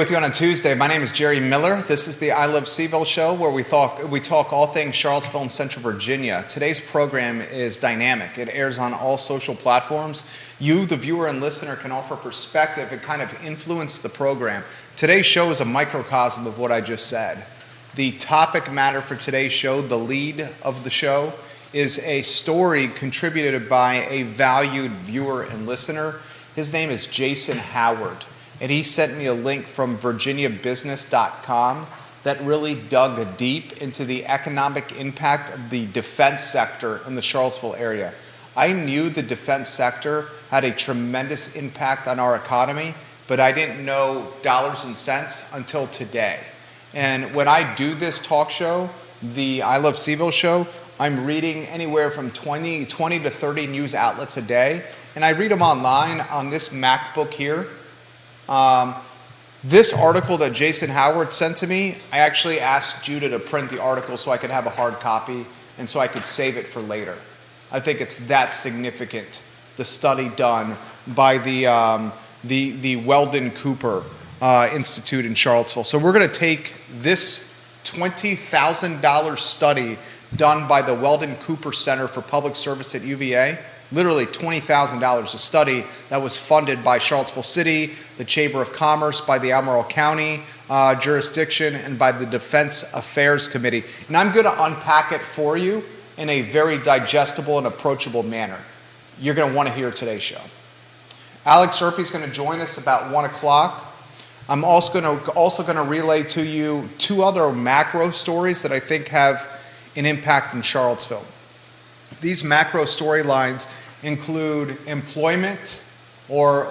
with you on a Tuesday. My name is Jerry Miller. This is the I Love CVille Show, where we talk all things Charlottesville and Central Virginia. Today's program is dynamic. It airs on all social platforms. You, the viewer and listener, can offer perspective and kind of influence the program. Today's show is a microcosm of what I just said. The topic matter for today's show, the lead of the show, is a story contributed by a valued viewer and listener. His name is Jason Howard. And he sent me a link from virginiabusiness.com that really dug deep into the economic impact of the defense sector in the Charlottesville area. I knew the defense sector had a tremendous impact on our economy, but I didn't know dollars and cents until today. And when I do this talk show, the I Love CVille Show, I'm reading anywhere from 20 to 30 news outlets a day, and I read them online on this MacBook here. This article that Jason Howard sent to me, I actually asked Judah to print the article so I could have a hard copy and so I could save it for later. I think it's that significant, the study done by the Weldon Cooper Institute in Charlottesville. So we're going to take this $20,000 study done by the Weldon Cooper Center for Public Service at UVA, literally $20,000, a study that was funded by Charlottesville City, the Chamber of Commerce, by the Albemarle County jurisdiction, and by the Defense Affairs Committee. And I'm going to unpack it for you in a very digestible and approachable manner. You're going to want to hear today's show. Alex Urpí is going to join us about 1 o'clock. I'm also going to relay to you two other macro stories that I think have an impact in Charlottesville. These macro storylines include employment or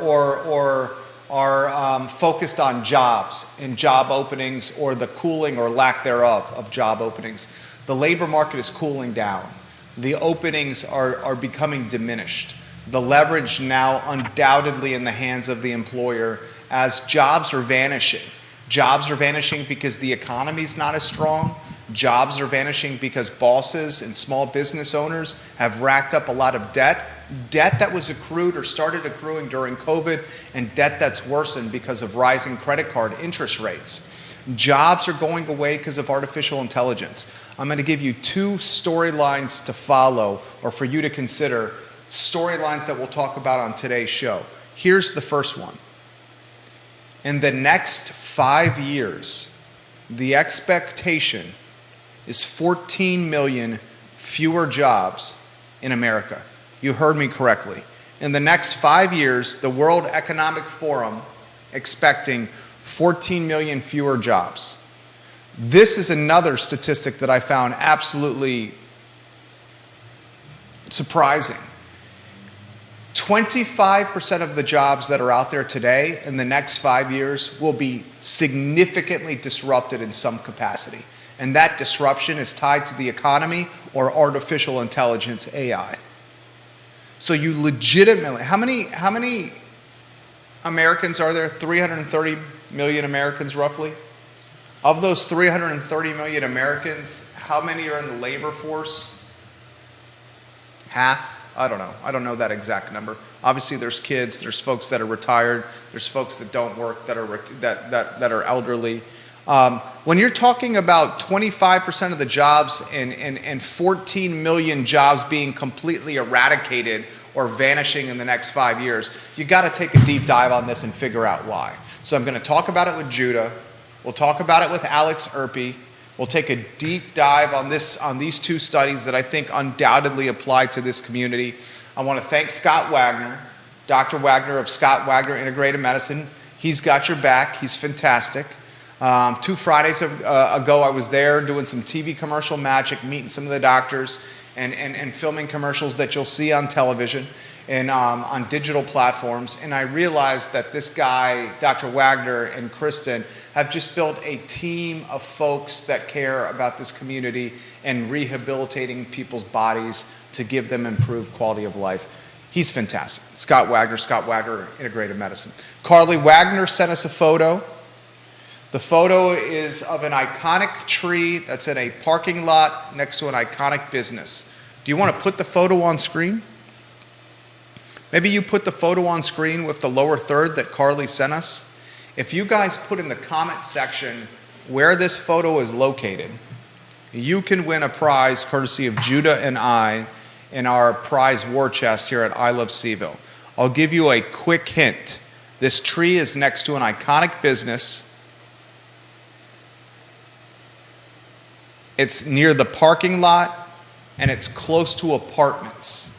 are focused on jobs and job openings, or the cooling or lack thereof of job openings. The labor market is cooling down. The openings are becoming diminished. The leverage now undoubtedly in the hands of the employer as jobs are vanishing. Jobs are vanishing because the economy is not as strong. Jobs are vanishing because bosses and small business owners have racked up a lot of debt that was accrued or started accruing during COVID, and debt that's worsened because of rising credit card interest rates. Jobs are going away because of artificial intelligence. I'm going to give you two storylines to follow, or for you to consider, storylines that we'll talk about on today's show. Here's the first one. In the next 5 years, the expectation is 14 million fewer jobs in America. You heard me correctly. In the next 5 years, the World Economic Forum expecting 14 million fewer jobs. This is another statistic that I found absolutely surprising. 25% of the jobs that are out there today in the next 5 years will be significantly disrupted in some capacity. And that disruption is tied to the economy or artificial intelligence, AI. So you legitimately, how many Americans are there? 330 million Americans roughly. Of those 330 million Americans, how many are in the labor force? Half? I don't know. I don't know that exact number. Obviously, there's kids, there's folks that are retired, there's folks that don't work, that are elderly. When you're talking about 25% of the jobs and 14 million jobs being completely eradicated or vanishing in the next 5 years, you got to take a deep dive on this and figure out why. So I'm going to talk about it with Judah. We'll talk about it with Alex Urpí. We'll take a deep dive on these two studies that I think undoubtedly apply to this community. I want to thank Scott Wagner, Dr. Wagner of Scott Wagner Integrated Medicine. He's got your back. He's fantastic. 2 Fridays ago, I was there doing some TV commercial magic, meeting some of the doctors and filming commercials that you'll see on television and on digital platforms. And I realized that this guy, Dr. Wagner and Kristen, have just built a team of folks that care about this community and rehabilitating people's bodies to give them improved quality of life. He's fantastic. Scott Wagner Integrated Medicine. Carly Wagner sent us a photo. The photo is of an iconic tree that's in a parking lot next to an iconic business. Do you want to put the photo on screen? Maybe you put the photo on screen with the lower third that Carly sent us. If you guys put in the comment section where this photo is located, you can win a prize courtesy of Judah and I in our prize war chest here at I Love CVille. I'll give you a quick hint. This tree is next to an iconic business. It's near the parking lot, and it's close to apartments,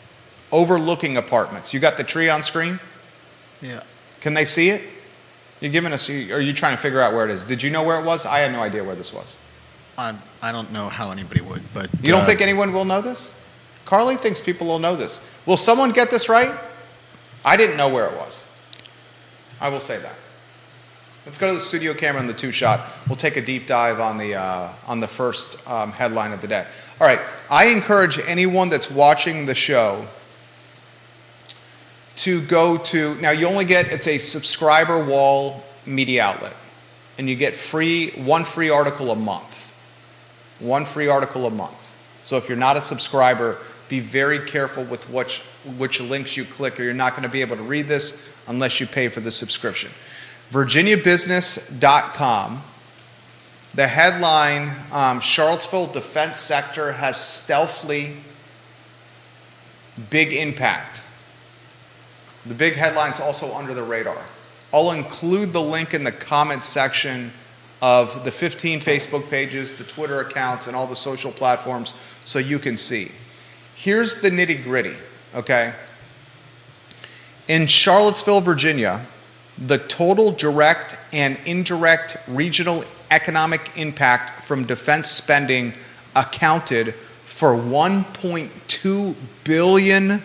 overlooking apartments. You got the tree on screen? Yeah. Can they see it? You're giving us, or are you trying to figure out where it is? Did you know where it was? I had no idea where this was. I don't know how anybody would, but... You don't think anyone will know this? Carly thinks people will know this. Will someone get this right? I didn't know where it was. I will say that. Let's go to the studio camera and the two-shot. We'll take a deep dive on the first headline of the day. All right. I encourage anyone that's watching the show to go to... Now, you only get... It's a subscriber wall media outlet. And you get one free article a month. One free article a month. So if you're not a subscriber, be very careful with which links you click, or you're not going to be able to read this unless you pay for the subscription. VirginiaBusiness.com. The headline, Charlottesville defense sector has stealthily big impact. The big headline's also under the radar. I'll include the link in the comments section of the 15 Facebook pages, the Twitter accounts, and all the social platforms so you can see. Here's the nitty-gritty, okay? In Charlottesville, Virginia, the total direct and indirect regional economic impact from defense spending accounted for $1.2 billion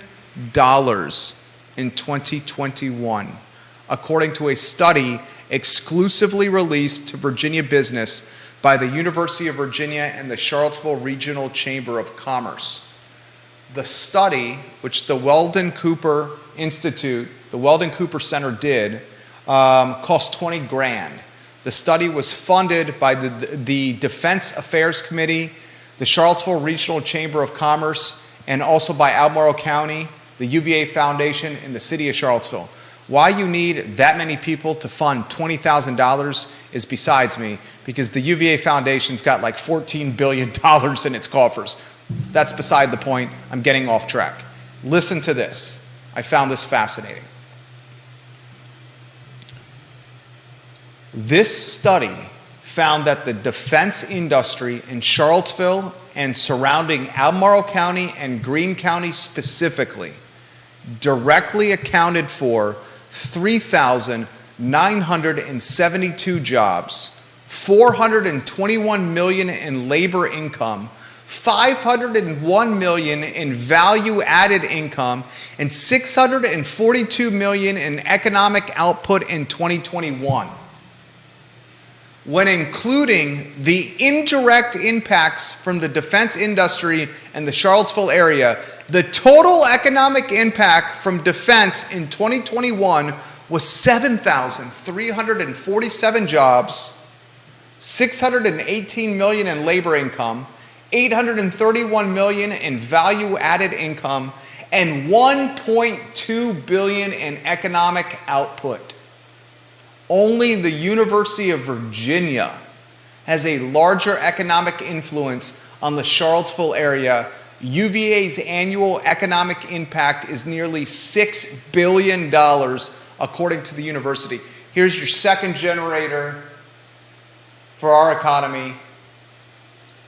in 2021, according to a study exclusively released to Virginia Business by the University of Virginia and the Charlottesville Regional Chamber of Commerce. The study, which the Weldon Cooper Institute, the Weldon Cooper Center did, cost $20,000. The study was funded by the Defense Affairs Committee, the Charlottesville Regional Chamber of Commerce, and also by Albemarle County, the UVA Foundation, and the City of Charlottesville. Why you need that many people to fund $20,000 is besides me, because the UVA Foundation's got like $14 billion in its coffers. That's beside the point. I'm getting off track. Listen to this. I found this fascinating. This study found that the defense industry in Charlottesville and surrounding Albemarle County and Greene County specifically directly accounted for 3,972 jobs, $421 million in labor income, $501 million in value-added income, and $642 million in economic output in 2021. When including the indirect impacts from the defense industry and the Charlottesville area, the total economic impact from defense in 2021 was 7,347 jobs, $618 million in labor income, $831 million in value-added income, and $1.2 billion in economic output. Only the University of Virginia has a larger economic influence on the Charlottesville area. UVA's annual economic impact is nearly $6 billion, according to the university. Here's your second generator for our economy,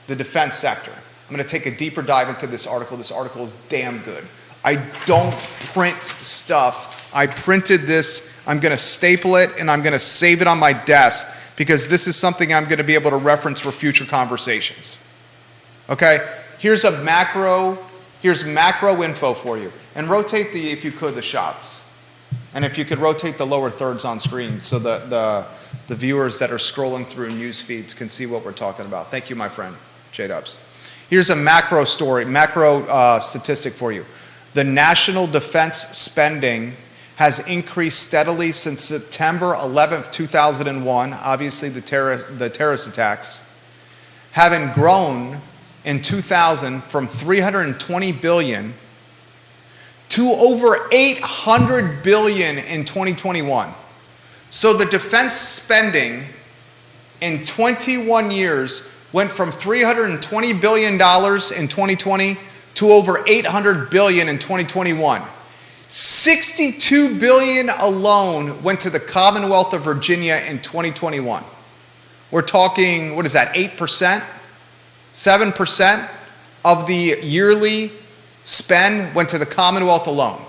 the defense sector. I'm going to take a deeper dive into this article. This article is damn good. I don't print stuff. I printed this. I'm going to staple it, and I'm going to save it on my desk because this is something I'm going to be able to reference for future conversations. Okay? Here's macro info for you. And rotate if you could, the shots. And if you could rotate the lower thirds on screen so the viewers that are scrolling through news feeds can see what we're talking about. Thank you, my friend, J-Dubs. Here's a macro statistic for you. The national defense spending has increased steadily since September 11th, 2001, obviously the terrorist attacks, having grown in 2000 from $320 billion to over $800 billion in 2021. So the defense spending in 21 years went from $320 billion in 2020 to over $800 billion in 2021. $62 billion alone went to the Commonwealth of Virginia in 2021. We're talking, what is that, 8%? 7% of the yearly spend went to the Commonwealth alone.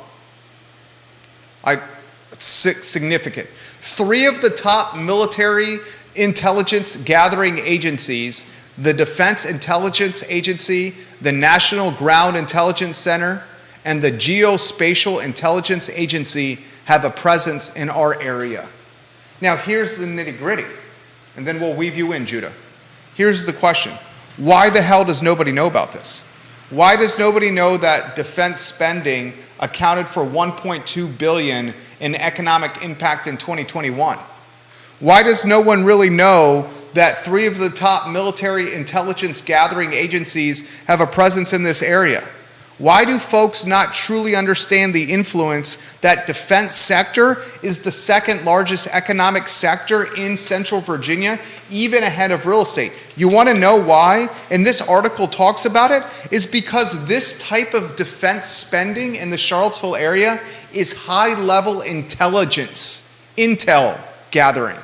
It's significant. 3 of the top military intelligence gathering agencies, the Defense Intelligence Agency, the National Ground Intelligence Center, and the Geospatial Intelligence Agency, have a presence in our area. Now here's the nitty-gritty, and then we'll weave you in, Judah. Here's the question. Why the hell does nobody know about this? Why does nobody know that defense spending accounted for $1.2 billion in economic impact in 2021? Why does no one really know that 3 of the top military intelligence gathering agencies have a presence in this area? Why do folks not truly understand the influence that defense sector is the second largest economic sector in Central Virginia, even ahead of real estate? You want to know why? And this article talks about it, is because this type of defense spending in the Charlottesville area is high-level intelligence, intel gathering.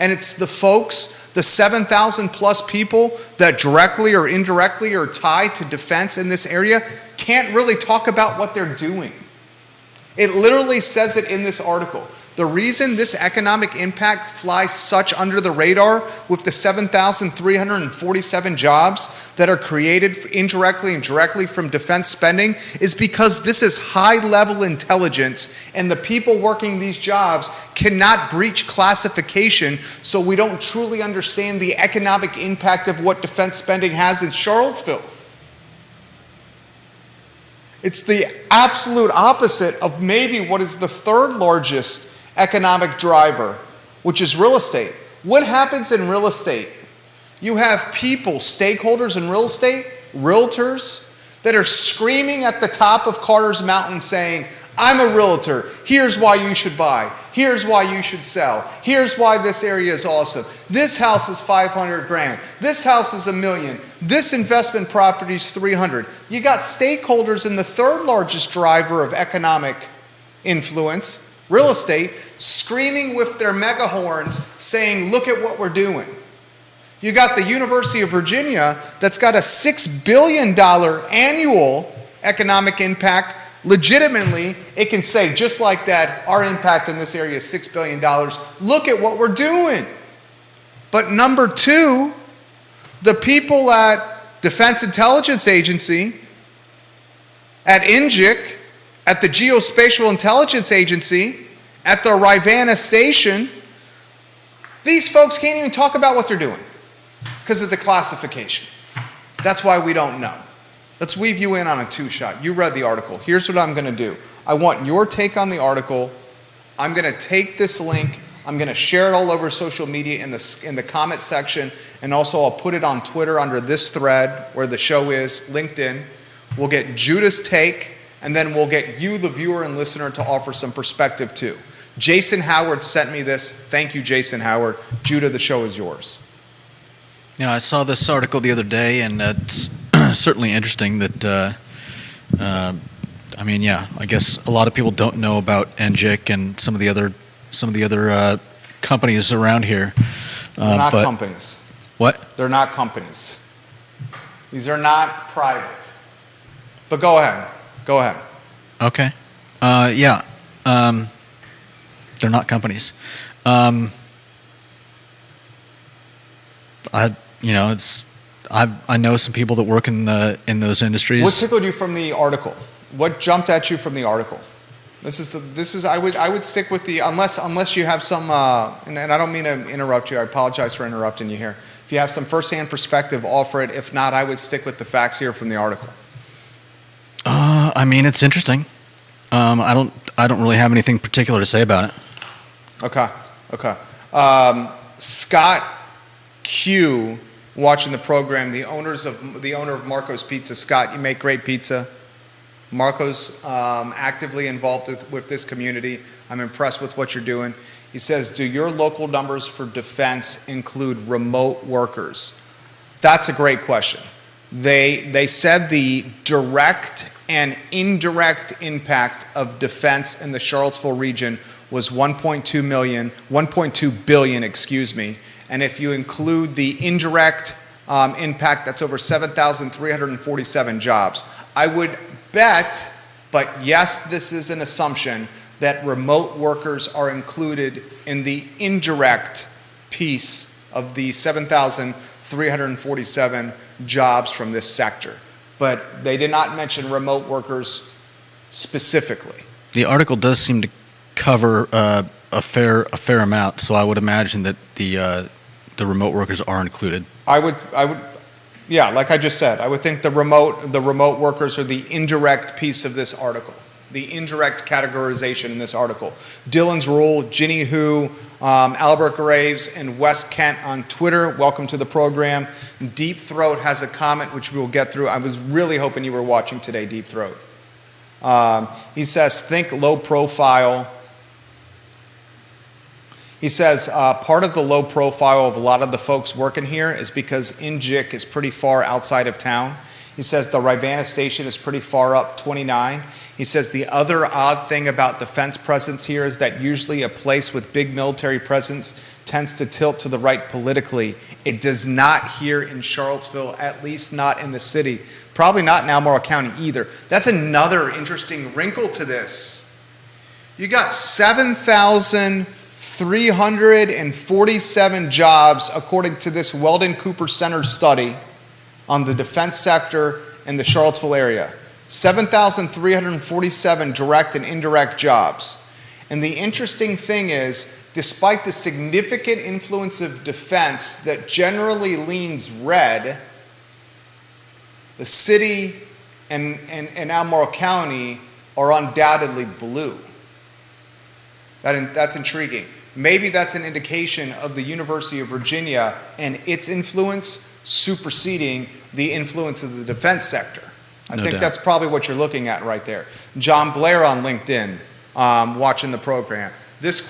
And it's the folks, the 7,000 plus people that directly or indirectly are tied to defense in this area can't really talk about what they're doing. It literally says it in this article. The reason this economic impact flies such under the radar with the 7,347 jobs that are created indirectly and directly from defense spending is because this is high-level intelligence, and the people working these jobs cannot breach classification, so we don't truly understand the economic impact of what defense spending has in Charlottesville. It's the absolute opposite of maybe what is the 3rd largest economic driver, which is real estate. What happens in real estate? You have people, stakeholders in real estate, realtors, that are screaming at the top of Carter's Mountain saying, I'm a realtor. Here's why you should buy. Here's why you should sell. Here's why this area is awesome. This house is $500,000. This house is $1 million. This investment property is $300,000. You got stakeholders in the 3rd largest driver of economic influence, real estate, screaming with their mega horns saying, look at what we're doing. You got the University of Virginia that's got a $6 billion annual economic impact. Legitimately, it can say, just like that, our impact in this area is $6 billion. Look at what we're doing. But number 2, the people at Defense Intelligence Agency, at INGIC, at the Geospatial Intelligence Agency, at the Rivanna Station, these folks can't even talk about what they're doing because of the classification. That's why we don't know. Let's weave you in on a 2-shot. You read the article. Here's what I'm going to do. I want your take on the article. I'm going to take this link. I'm going to share it all over social media in the comment section, and also I'll put it on Twitter under this thread where the show is, LinkedIn. We'll get Judah's take, and then we'll get you, the viewer and listener, to offer some perspective too. Jason Howard sent me this. Thank you, Jason Howard. Judah, the show is yours. Yeah, I saw this article the other day, and it's certainly interesting that, I guess a lot of people don't know about NGIC and some of the other companies around here. They're not companies. What? They're not companies. These are not private. But go ahead. Go ahead. Okay. They're not companies. I know some people that work in those industries. What tickled you from the article? What jumped at you from the article? I would stick with the unless you have some and I don't mean to interrupt you. I apologize for interrupting you here. If you have some firsthand perspective, offer it. If not, I would stick with the facts here from the article. It's interesting. I don't really have anything particular to say about it. Okay. Scott Q, watching the program, the owner of Marco's Pizza. Scott, you make great pizza. Marco's actively involved with this community. I'm impressed with what you're doing. He says, do your local numbers for defense include remote workers? That's a great question. They said the direct and indirect impact of defense in the Charlottesville region was 1.2 billion, excuse me. And if you include the indirect impact, that's over 7,347 jobs. I would bet, but yes, this is an assumption, that remote workers are included in the indirect piece of the 7,347 jobs from this sector. But they did not mention remote workers specifically. The article does seem to cover a fair amount, so I would imagine that the remote workers are included. I would, yeah, like I just said, I would think the remote workers are the indirect piece of this article, the indirect categorization in this article. Dylan's Rule, Ginny Who, Albert Graves, and Wes Kent on Twitter. Welcome to the program. Deep Throat has a comment which we will get through. I was really hoping you were watching today, Deep Throat. He says, think low profile. He says, part of the low profile of a lot of the folks working here is because Injik is pretty far outside of town. He says the Rivanna station is pretty far up, 29. He says the other odd thing about defense presence here is that usually a place with big military presence tends to tilt to the right politically. It does not here in Charlottesville, at least not in the city. Probably not in Albemarle County either. That's another interesting wrinkle to this. You got 7,347 jobs, according to this Weldon Cooper Center study, on the defense sector in the Charlottesville area. 7,347 direct and indirect jobs. And the interesting thing is, despite the significant influence of defense that generally leans red, the city and Albemarle County are undoubtedly blue. That's intriguing. Maybe that's an indication of the University of Virginia and its influence superseding the influence of the defense sector. I think that's probably what you're looking at right there. John Blair on LinkedIn, watching the program. This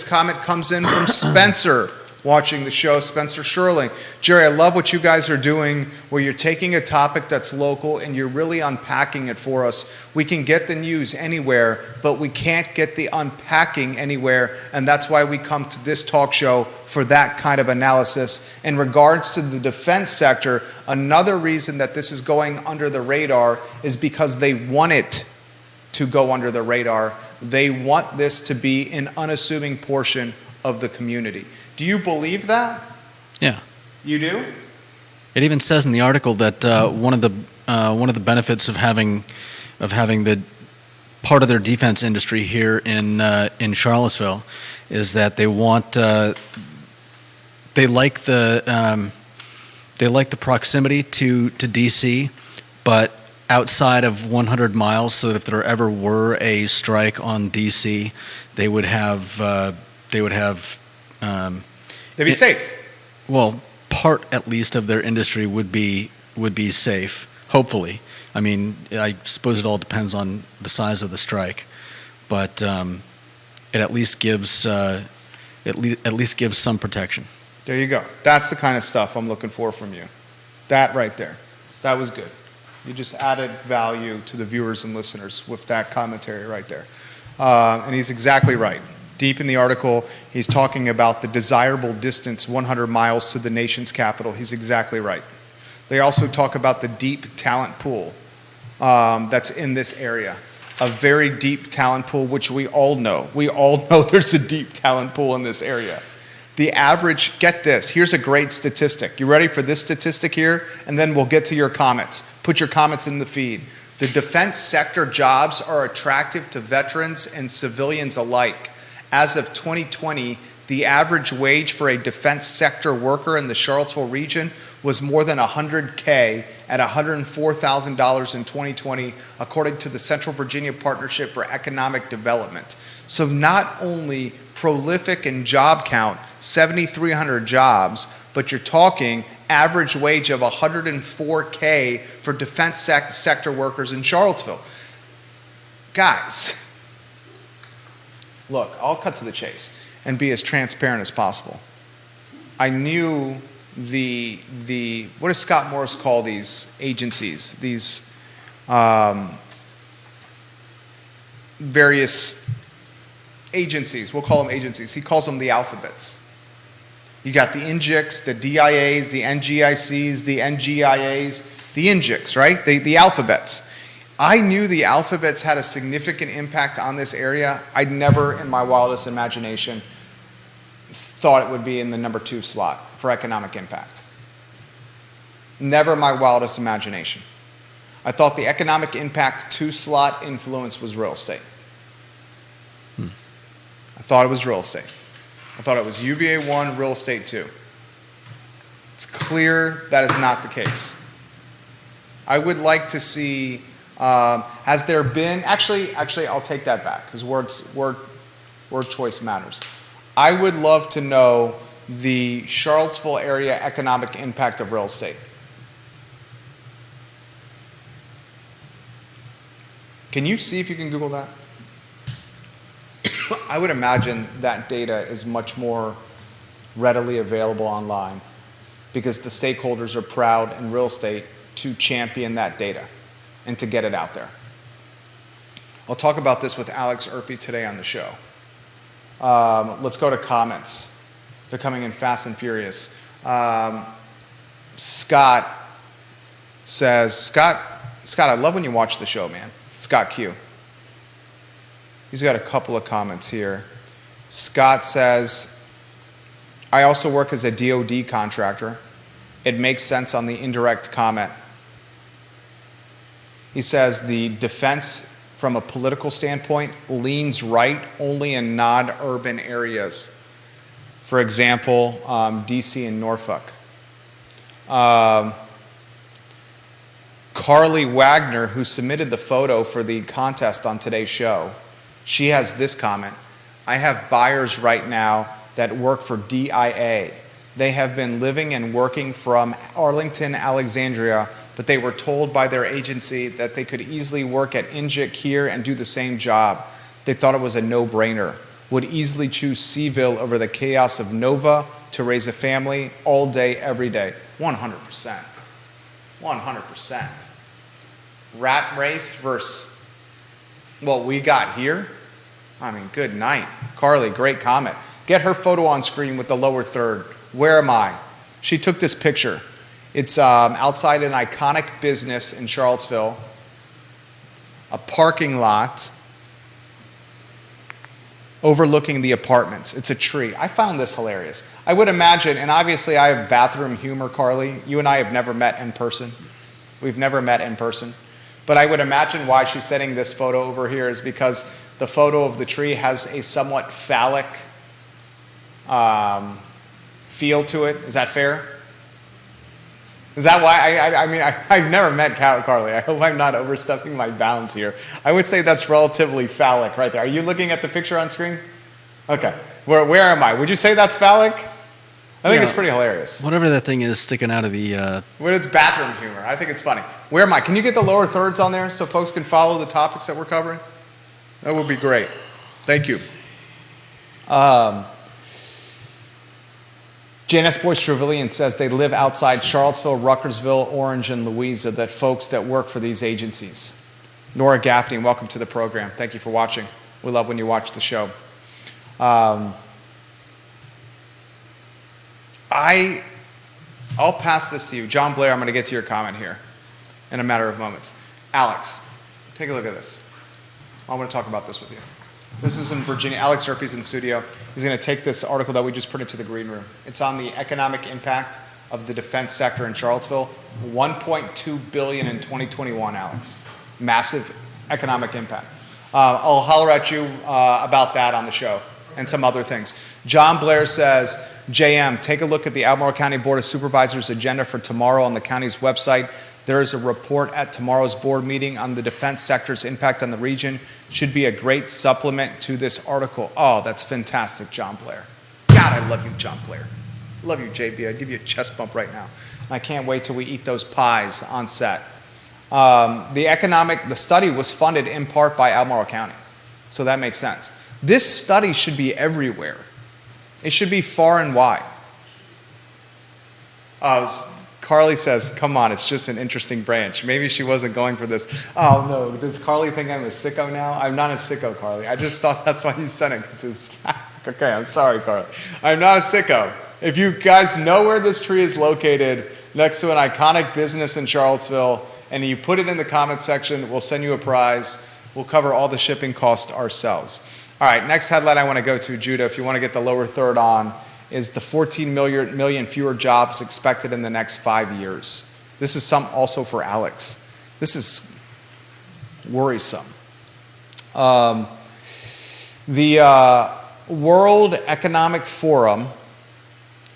comment comes in from Spencer, watching the show, Spencer Sherling. Jerry, I love what you guys are doing, where you're taking a topic that's local and you're really unpacking it for us. We can get the news anywhere, but we can't get the unpacking anywhere, and that's why we come to this talk show for that kind of analysis. In regards to the defense sector, another reason that this is going under the radar is because they want it to go under the radar. They want this to be an unassuming portion of the community. Do you believe that? Yeah. You do? It even says in the article that one of the benefits of having the part of their defense industry here in Charlottesville is that they want they like the proximity to DC, but outside of 100 miles, so that if there ever were a strike on DC, they would have. They'd be safe. Well, part at least of their industry would be safe. Hopefully, I mean, I suppose it all depends on the size of the strike, but it at least gives some protection. There you go. That's the kind of stuff I'm looking for from you. That right there. That was good. You just added value to the viewers and listeners with that commentary right there. And he's exactly right. Deep in the article, he's talking about the desirable distance, 100 miles to the nation's capital. He's exactly right. They also talk about the deep talent pool that's in this area. A very deep talent pool, which we all know. We all know there's a deep talent pool in this area. The average, get this, here's a great statistic. You ready for this statistic here? And then we'll get to your comments. Put your comments in the feed. The defense sector jobs are attractive to veterans and civilians alike. As of 2020, the average wage for a defense sector worker in the Charlottesville region was more than $100K at $104,000 in 2020, according to the Central Virginia Partnership for Economic Development. So not only prolific in job count, 7,300 jobs, but you're talking average wage of $104K for defense sector workers in Charlottesville. Guys, look, I'll cut to the chase and be as transparent as possible. I knew the what does Scott Morris call these agencies? These various agencies. We'll call them agencies. He calls them the alphabets. You got the NGICs, the DIAs, the NGICs, the NGIAs, the NGICs, right? The alphabets. I knew the alphabets had a significant impact on this area. I'd never, in my wildest imagination, thought it would be in the number 2 slot for economic impact. Never my wildest imagination. I thought the economic impact 2 slot influence was real estate. I thought it was real estate. I thought it was UVA 1, real estate 2. It's clear that is not the case. I would like to see, has there been, actually, I'll take that back because word choice matters. I would love to know the Charlottesville area economic impact of real estate. Can you see if you can Google that? I would imagine that data is much more readily available online because the stakeholders are proud in real estate to champion that data and to get it out there. I'll talk about this with Alex Urpí today on the show. Let's go to comments. They're coming in fast and furious. Scott says, Scott, I love when you watch the show, man. Scott Q. He's got a couple of comments here. Scott says, I also work as a DoD contractor. It makes sense on the indirect comment. He says the defense from a political standpoint leans right only in non-urban areas. For example, DC and Norfolk. Carly Wagner, who submitted the photo for the contest on today's show, she has this comment. I have buyers right now that work for DIA. They have been living and working from Arlington, Alexandria, but they were told by their agency that they could easily work at NGIC here and do the same job. They thought it was a no-brainer. Would easily choose CVille over the chaos of Nova to raise a family all day, every day. 100%. 100%. Rat race versus what we got here. I mean, good night. Carly, great comment. Get her photo on screen with the lower third. Where am I? She took this picture. It's outside an iconic business in Charlottesville, a parking lot overlooking the apartments. It's a tree. I found this hilarious. I would imagine, and obviously I have bathroom humor, Carly. You and I have never met in person. We've never met in person. But I would imagine why she's setting this photo over here is because the photo of the tree has a somewhat phallic feel to it. Is that fair? Is that why? I've never met Carly. I hope I'm not overstepping my bounds here. I would say that's relatively phallic right there. Are you looking at the picture on screen? Okay. Where am I? Would you say that's phallic? I think it's pretty hilarious. Whatever that thing is sticking out of the... Well, it's bathroom humor. I think it's funny. Where am I? Can you get the lower thirds on there so folks can follow the topics that we're covering? That would be great. Thank you. Janice Boyce Trevelyan says they live outside Charlottesville, Ruckersville, Orange, and Louisa, that folks that work for these agencies. Nora Gaffney, welcome to the program. Thank you for watching. We love when you watch the show. I'll pass this to you. John Blair, I'm going to get to your comment here in a matter of moments. Alex, take a look at this. I want to talk about this with you. This is in Virginia. Alex Urpí's in the studio. He's going to take this article that we just put into the green room. It's on the economic impact of the defense sector in Charlottesville. $1.2 billion in 2021, Alex. Massive economic impact. I'll holler at you about that on the show and some other things. John Blair says, JM, take a look at the Albemarle County Board of Supervisors agenda for tomorrow on the county's website. There is a report at tomorrow's board meeting on the defense sector's impact on the region. Should be a great supplement to this article. Oh, that's fantastic, John Blair. God, I love you, John Blair. I love you, JB. I'd give you a chest bump right now. And I can't wait till we eat those pies on set. The study was funded in part by Albemarle County. So that makes sense. This study should be everywhere. It should be far and wide. Carly says, come on, it's just an interesting branch. Maybe she wasn't going for this. Oh, no, does Carly think I'm a sicko now? I'm not a sicko, Carly. I just thought that's why you sent it, because it's fact. Okay, I'm sorry, Carly. I'm not a sicko. If you guys know where this tree is located, next to an iconic business in Charlottesville, and you put it in the comment section, we'll send you a prize. We'll cover all the shipping costs ourselves. All right, next headline I want to go to, Judah, if you want to get the lower third on, is the 14 million fewer jobs expected in the next 5 years. This is some also for Alex. This is worrisome. The World Economic Forum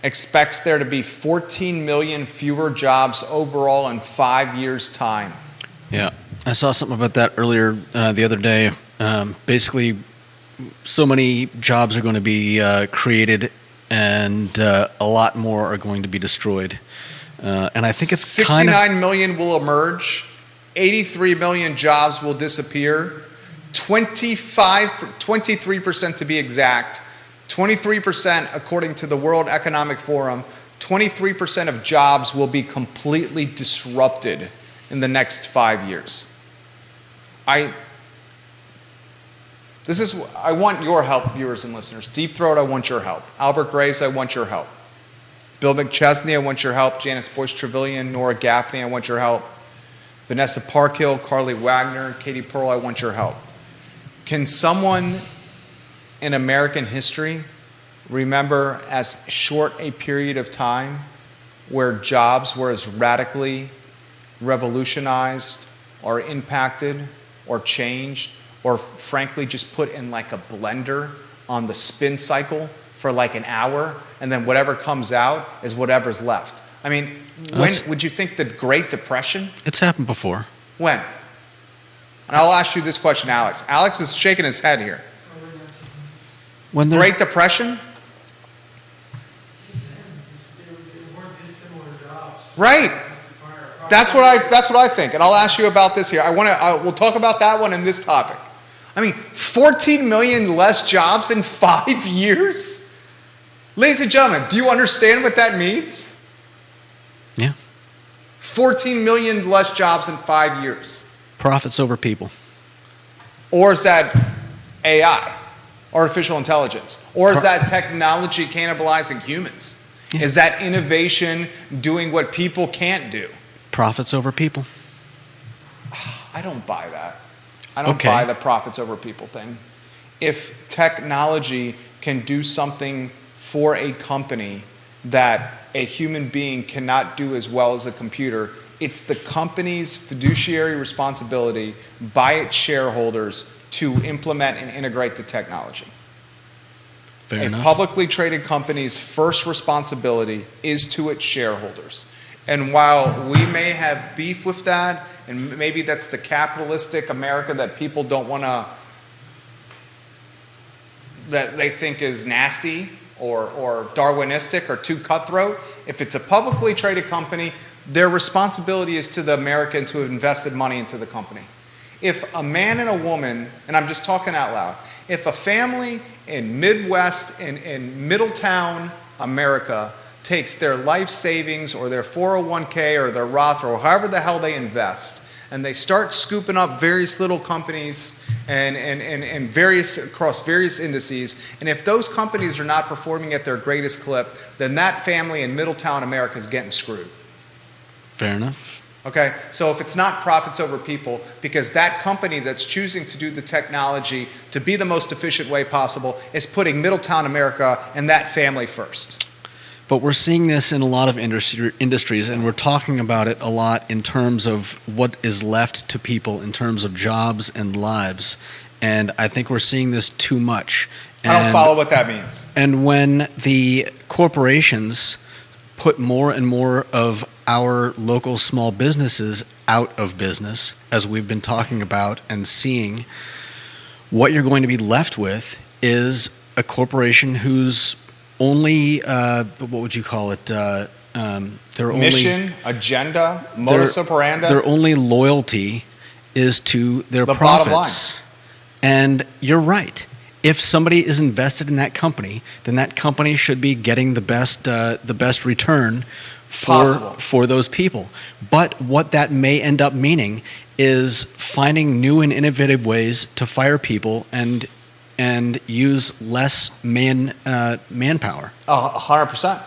expects there to be 14 million fewer jobs overall in 5 years' time. Yeah, I saw something about that earlier the other day. Basically, so many jobs are going to be created, and a lot more are going to be destroyed. And I think it's 69 million will emerge, 83 million jobs will disappear, 23% to be exact, 23% according to the World Economic Forum, 23% of jobs will be completely disrupted in the next 5 years. I want your help, viewers and listeners. Deep Throat, I want your help. Albert Graves, I want your help. Bill McChesney, I want your help. Janice Boyce-Trevelyan, Nora Gaffney, I want your help. Vanessa Parkhill, Carly Wagner, Katie Pearl, I want your help. Can someone in American history remember as short a period of time where jobs were as radically revolutionized or impacted or changed or frankly just put in like a blender on the spin cycle for like an hour, and then whatever comes out is whatever's left? I mean, when would you think the Great Depression? It's happened before. When? And I'll ask you this question, Alex. Alex is shaking his head here. When Great Depression? Right. That's what I think. And I'll ask you about this here. We'll talk about that one in this topic. I mean, 14 million less jobs in 5 years? Ladies and gentlemen, do you understand what that means? Yeah. 14 million less jobs in 5 years. Profits over people. Or is that AI, artificial intelligence? Or is that technology cannibalizing humans? Yeah. Is that innovation doing what people can't do? Profits over people. I don't buy that. I don't buy the profits over people thing. If technology can do something for a company that a human being cannot do as well as a computer, it's the company's fiduciary responsibility by its shareholders to implement and integrate the technology. Fair enough. A publicly traded company's first responsibility is to its shareholders. And while we may have beef with that, and maybe that's the capitalistic America that people don't want to, that they think is nasty or Darwinistic or too cutthroat, if it's a publicly traded company, their responsibility is to the Americans who have invested money into the company. If a man and a woman, and I'm just talking out loud, if a family in Midwest, in Middletown, America, takes their life savings or their 401k or their Roth or however the hell they invest, and they start scooping up various little companies and various across various indices, and if those companies are not performing at their greatest clip, then that family in Middletown, America is getting screwed. Fair enough. Okay, so if it's not profits over people, because that company that's choosing to do the technology to be the most efficient way possible is putting Middletown America and that family first. But we're seeing this in a lot of industries, and we're talking about it a lot in terms of what is left to people in terms of jobs and lives. And I think we're seeing this too much. I don't follow what that means. And when the corporations put more and more of our local small businesses out of business, as we've been talking about and seeing, what you're going to be left with is a corporation whose only, what would you call it, their mission, agenda, modus operandi. Their only loyalty is to their the profits. bottom line. And you're right. If somebody is invested in that company, then that company should be getting the best return for those people. But what that may end up meaning is finding new and innovative ways to fire people and use less manpower. 100%.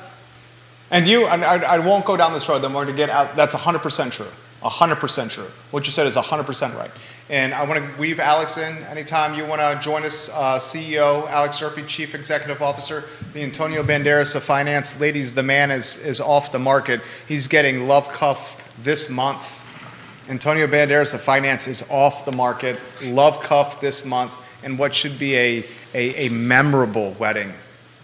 And I won't go down this road. Then we're going to get out. That's 100% true. 100% true. What you said is 100% right. And I want to weave Alex in anytime you want to join us. CEO Alex Urpí, Chief Executive Officer, the Antonio Banderas of Finance. Ladies, the man is off the market. He's getting love cuff this month. Antonio Banderas of Finance is off the market. Love cuff this month. And what should be a memorable wedding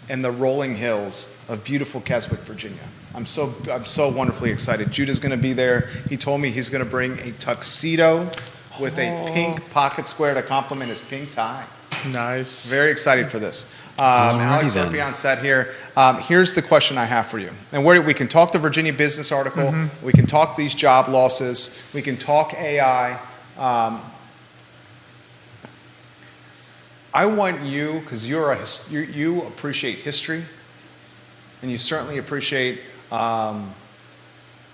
in the rolling hills of beautiful Keswick, Virginia. I'm so wonderfully excited. Judah's going to be there. He told me he's going to bring a tuxedo with a pink pocket square to complement his pink tie. Nice. Very excited for this. Alex Urpí on set here. Here's the question I have for you. And we can talk the Virginia Business article. Mm-hmm. We can talk these job losses. We can talk AI. I want you, because you appreciate history, and you certainly appreciate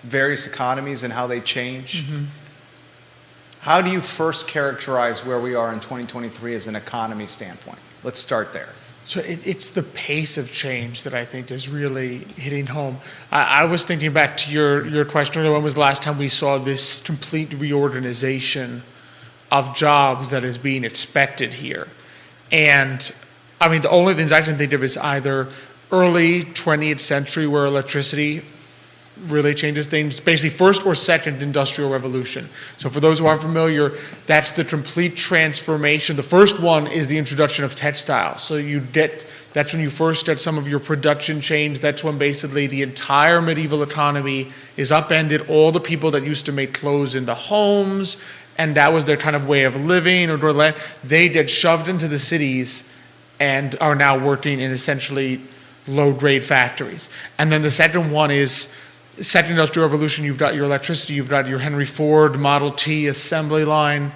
various economies and how they change. Mm-hmm. How do you first characterize where we are in 2023 as an economy standpoint? Let's start there. So it's the pace of change that I think is really hitting home. I was thinking back to your question, when was the last time we saw this complete reorganization of jobs that is being expected here? And I mean, the only things I can think of is either early 20th century where electricity really changes things, basically first or second industrial revolution. So for those who aren't familiar, that's the complete transformation. The first one is the introduction of textile. So that's when you first get some of your production chains. That's when basically the entire medieval economy is upended. All the people that used to make clothes in the homes, and that was their kind of way of living, they get shoved into the cities and are now working in essentially low-grade factories. And then the second one is second industrial revolution. You've got your electricity, you've got your Henry Ford Model T assembly line.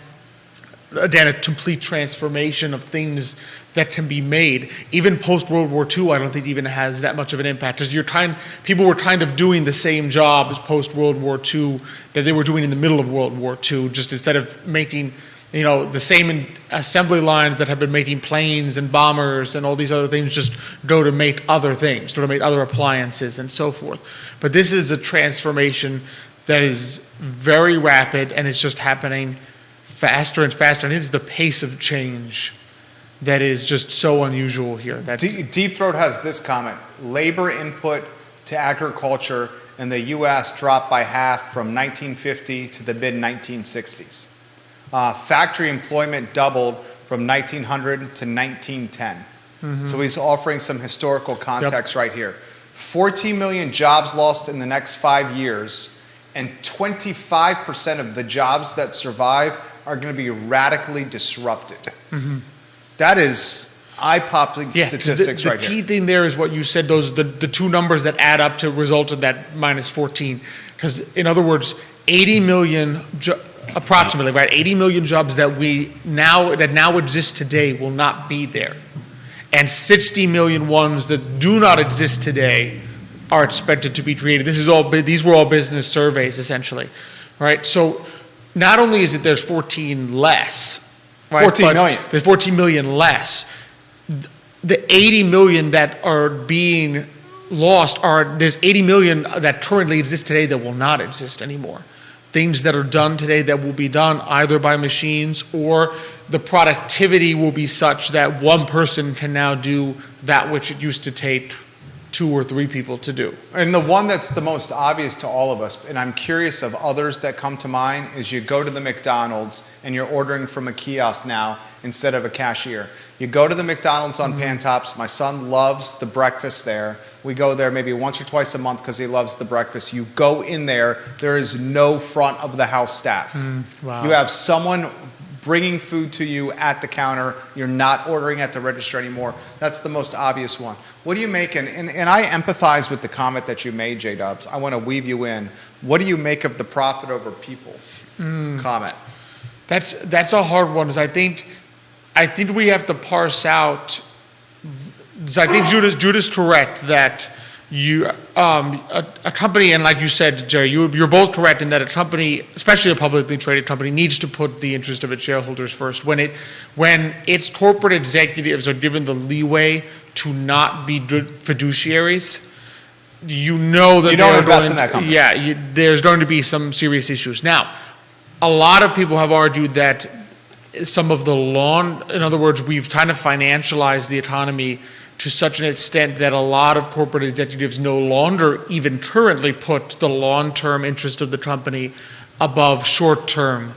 Again, a complete transformation of things that can be made. Even post-World War II, I don't think even has that much of an impact. Because people were kind of doing the same job as post-World War II that they were doing in the middle of World War II, just instead of making the same assembly lines that have been making planes and bombers and all these other things, just go to make other things, go to make other appliances and so forth. But this is a transformation that is very rapid, and it's just happening faster and faster. And it's the pace of change that is just so unusual here. Deep Throat has this comment: labor input to agriculture in the U.S. dropped by half from 1950 to the mid-1960s. Factory employment doubled from 1900 to 1910. Mm-hmm. So he's offering some historical context right here. 14 million jobs lost in the next 5 years, and 25% of the jobs that survive are going to be radically disrupted. Mm-hmm. That is eye-popping statistics right here. The key thing there is what you said, the two numbers that add up to result in that minus 14. Because in other words, 80 million approximately, right? 80 million jobs that now exist today will not be there. And 60 million ones that do not exist today are expected to be created. These were all business surveys, essentially, right? So not only is it there's 14 less, right? 14 million. There's 14 million less. The 80 million that are being lost there's 80 million that currently exist today that will not exist anymore. Things that are done today that will be done either by machines, or the productivity will be such that one person can now do that which it used to take 2 or 3 people to do. And the one that's the most obvious to all of us, and I'm curious of others that come to mind, is you go to the McDonald's and you're ordering from a kiosk now instead of a cashier. You go to the McDonald's on Pantops. My son loves the breakfast there. We go there maybe once or twice a month because he loves the breakfast. You go in there is no front of the house staff. Wow. You have someone bringing food to you at the counter. You're not ordering at the register anymore. That's the most obvious one. What do you make? And I empathize with the comment that you made, J-Dubs. I want to weave you in. What do you make of the profit over people comment? That's a hard one. Is I think we have to parse out. So I think Judah's correct that you a company, and like you said, Jerry, you're both correct in that a company, especially a publicly traded company, needs to put the interest of its shareholders first. When its corporate executives are given the leeway to not be good fiduciaries, you know that you don't invest in that company. Yeah, there's going to be some serious issues. Now, a lot of people have argued that some of the in other words, we've kind of financialized the economy to such an extent that a lot of corporate executives no longer even currently put the long-term interest of the company above short-term.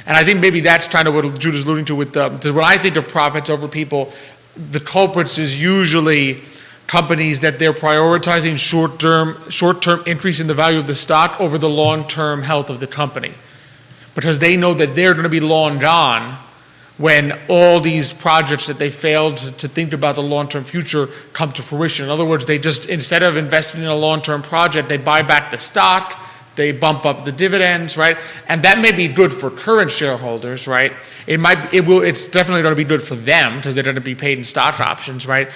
And I think maybe that's kind of what Judah's alluding to with when I think of profits over people, the culprits is usually companies that they're prioritizing short-term increase in the value of the stock over the long-term health of the company. Because they know that they're going to be long gone when all these projects that they failed to think about the long-term future come to fruition. In other words, they just, instead of investing in a long-term project, they buy back the stock, they bump up the dividends, right? And that may be good for current shareholders, right? It's definitely going to be good for them because they're going to be paid in stock options, right?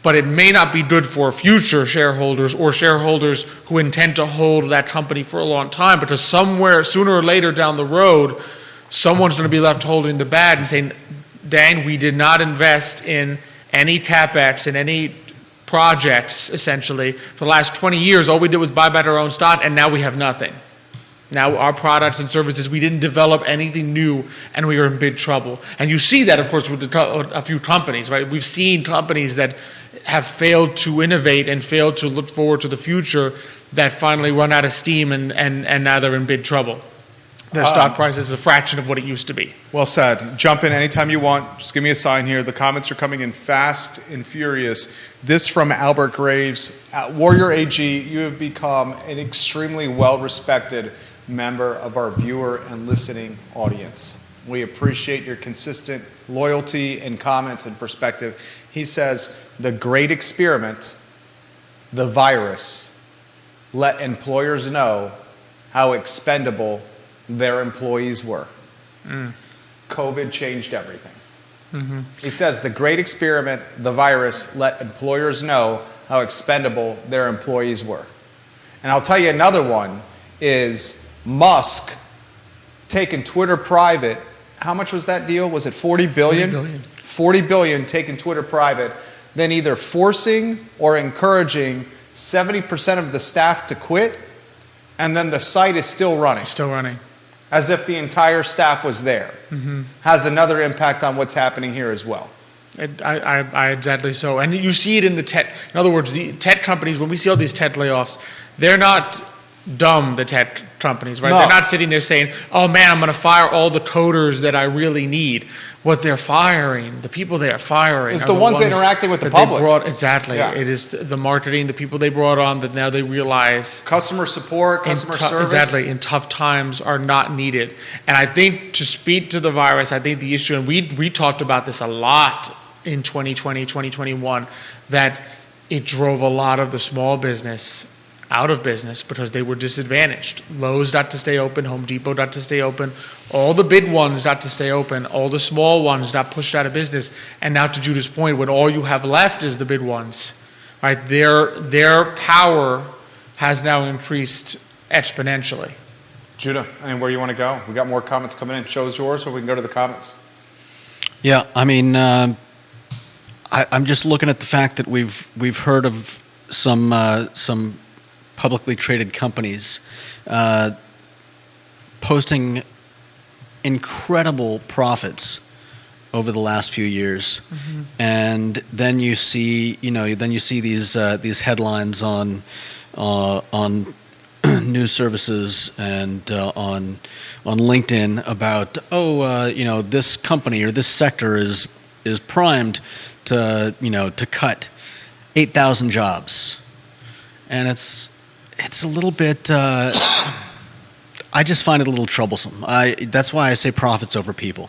But it may not be good for future shareholders or shareholders who intend to hold that company for a long time, because somewhere, sooner or later down the road, someone's going to be left holding the bag and saying, dang, we did not invest in any CapEx, in any projects, essentially. For the last 20 years, all we did was buy back our own stock, and now we have nothing. Now our products and services, we didn't develop anything new, and we are in big trouble. And you see that, of course, with a few companies, right? We've seen companies that have failed to innovate and failed to look forward to the future that finally run out of steam, and now they're in big trouble. Their stock price is a fraction of what it used to be. Well said. Jump in anytime you want. Just give me a sign here. The comments are coming in fast and furious. This from Albert Graves. At Warrior AG, you have become an extremely well-respected member of our viewer and listening audience. We appreciate your consistent loyalty and comments and perspective. He says, the great experiment, the virus, let employers know how expendable their employees were. COVID changed everything. He says the great experiment, the virus, let employers know how expendable their employees were. And I'll tell you another one is Musk taking Twitter private. How much was that deal? Was it 40 billion? 40 billion. 40 billion taking Twitter private, then either forcing or encouraging 70% of the staff to quit, and then the site is still running. Still running. As if the entire staff was there. Has another impact on what's happening here as well. I exactly so. And you see it in the tech. In other words, the tech companies, when we see all these tech layoffs, they're not dumb, the tech companies, right? No. They're not sitting there saying, oh man, I'm going to fire all the coders that I really need. What they're firing, the people they are firing, It's are the ones interacting with the public. Exactly. Yeah. It is the marketing, the people they brought on that now they realize Customer support, customer service. Exactly, in tough times are not needed. And I think to speak to the virus, I think the issue, and we talked about this a lot in 2020, 2021, that it drove a lot of the small business out of business because they were disadvantaged. Lowe's got to stay open, Home Depot got to stay open, all the big ones got to stay open, all the small ones got pushed out of business. And now to Judah's point, when all you have left is the big ones, right? Their power has now increased exponentially. Judah, and where you want to go? We got more comments coming in. Show's yours, or we can go to the comments. Yeah, I mean, I'm just looking at the fact that we've heard of some publicly traded companies posting incredible profits over the last few years, and then you see these headlines on news services and on LinkedIn about this company or this sector is primed to cut 8,000 jobs, and it's a little bit. I just find it a little troublesome. That's why I say profits over people,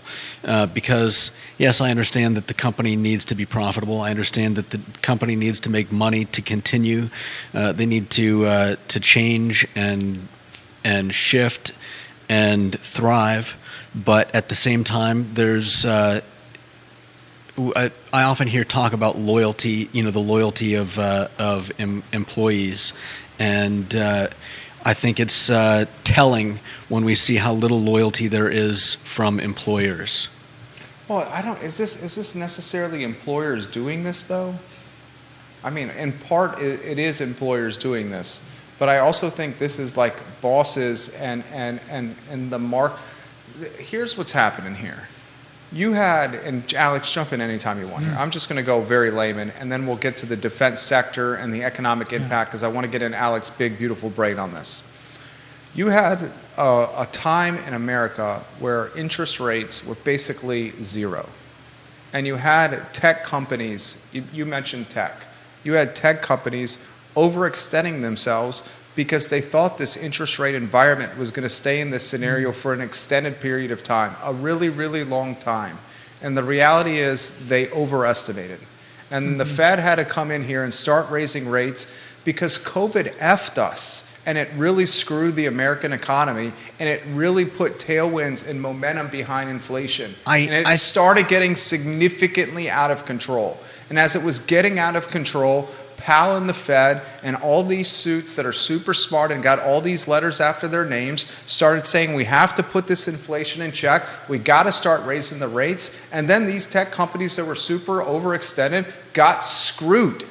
because yes, I understand that the company needs to be profitable. I understand that the company needs to make money to continue. They need to change and shift and thrive. But at the same time, there's I often hear talk about loyalty. The loyalty of employees, and I think it's telling when we see how little loyalty there is from employers. Well, is this necessarily employers doing this though? I mean, in part, it is employers doing this, but I also think this is like bosses and the mark. Here's what's happening here. You had, and Alex, jump in anytime you want here. I'm just going to go very layman, and then we'll get to the defense sector and the economic impact, because I want to get in Alex's big, beautiful brain on this. You had a time in America where interest rates were basically zero. And you had tech companies, you mentioned tech. You had tech companies overextending themselves because they thought this interest rate environment was going to stay in this scenario for an extended period of time, a really, really long time. And the reality is they overestimated. And the Fed had to come in here and start raising rates because COVID effed us. And it really screwed the American economy, and it really put tailwinds and momentum behind inflation. And it started getting significantly out of control. And as it was getting out of control, Powell and the Fed and all these suits that are super smart and got all these letters after their names started saying we have to put this inflation in check. We got to start raising the rates. And then these tech companies that were super overextended got screwed.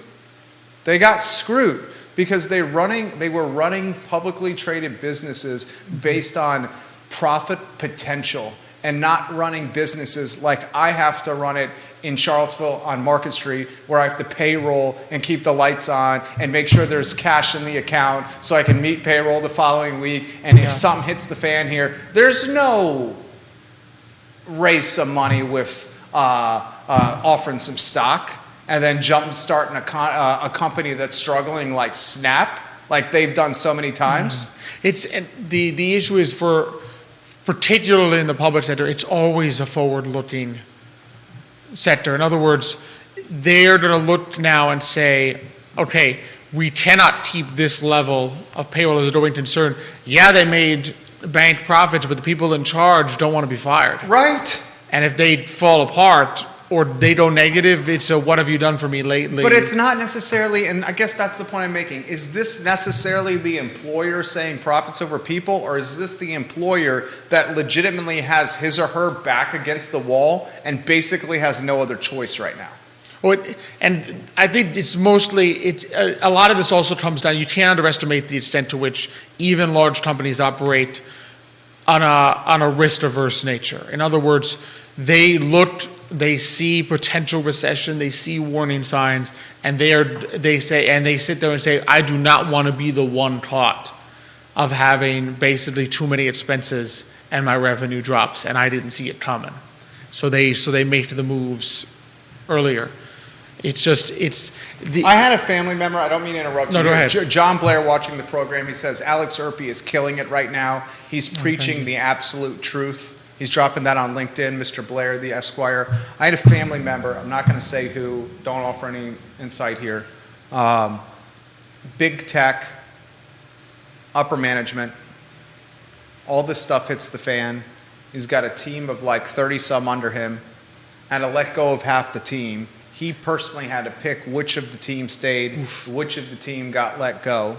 They got screwed because they were running publicly traded businesses based on profit potential and not running businesses like I have to run it in Charlottesville on Market Street, where I have to payroll and keep the lights on and make sure there's cash in the account so I can meet payroll the following week. And if something hits the fan here, there's no raise some money with offering some stock and then starting a company that's struggling like Snap, like they've done so many times. It's the issue is particularly in the public sector, it's always a forward-looking sector. In other words, they're going to look now and say, okay, we cannot keep this level of payroll as a going concern. Yeah, they made bank profits, but the people in charge don't want to be fired. Right. And if they fall apart or they go negative, it's a what have you done for me lately? But it's not necessarily, and I guess that's the point I'm making, is this necessarily the employer saying profits over people, or is this the employer that legitimately has his or her back against the wall and basically has no other choice right now? And I think it's mostly, a lot of this also comes down, you can't underestimate the extent to which even large companies operate on a risk-averse nature. In other words, they see potential recession, they see warning signs, and they sit there and say, I do not want to be the one caught of having basically too many expenses and my revenue drops and I didn't see it coming. So they make the moves earlier. I had a family member, I don't mean to interrupt you. No, go ahead. John Blair watching the program, he says, Alex Urpí is killing it right now. He's preaching the absolute truth. He's dropping that on LinkedIn, Mr. Blair, the Esquire. I had a family member, I'm not going to say who, don't offer any insight here. Big tech, upper management, all this stuff hits the fan. He's got a team of like 30-some under him, had to let go of half the team. He personally had to pick which of the team stayed, which of the team got let go.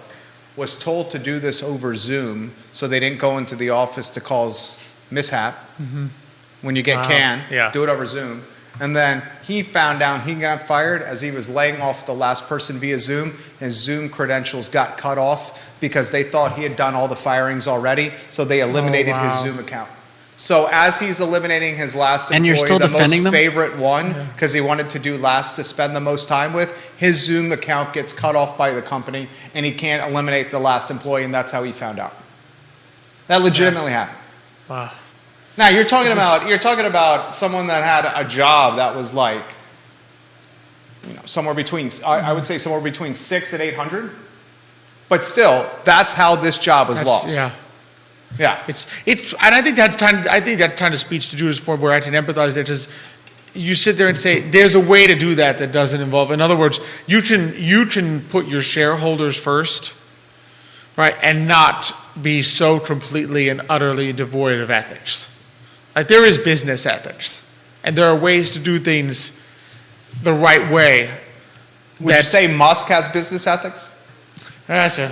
Was told to do this over Zoom, so they didn't go into the office to cause mishap. When you get do it over Zoom. And then he found out he got fired as he was laying off the last person via Zoom. His Zoom credentials got cut off because they thought he had done all the firings already, so they eliminated his Zoom account. So as he's eliminating his last employee, and you're still the defending most them? favorite one, because he wanted to do last to spend the most time with, his Zoom account gets cut off by the company, and he can't eliminate the last employee, and that's how he found out. That legitimately happened. Wow. Now you're talking about someone that had a job that was like, somewhere between, I would say somewhere between 600 and 800, but still, that's how this job was lost. Yeah. Yeah. It's, and I think that kind of speech to Judah's point where I can empathize there is you sit there and say, there's a way to do that doesn't involve, in other words, you can put your shareholders first, right, and not be so completely and utterly devoid of ethics. Like, there is business ethics, and there are ways to do things the right way. Would you say Musk has business ethics? That's a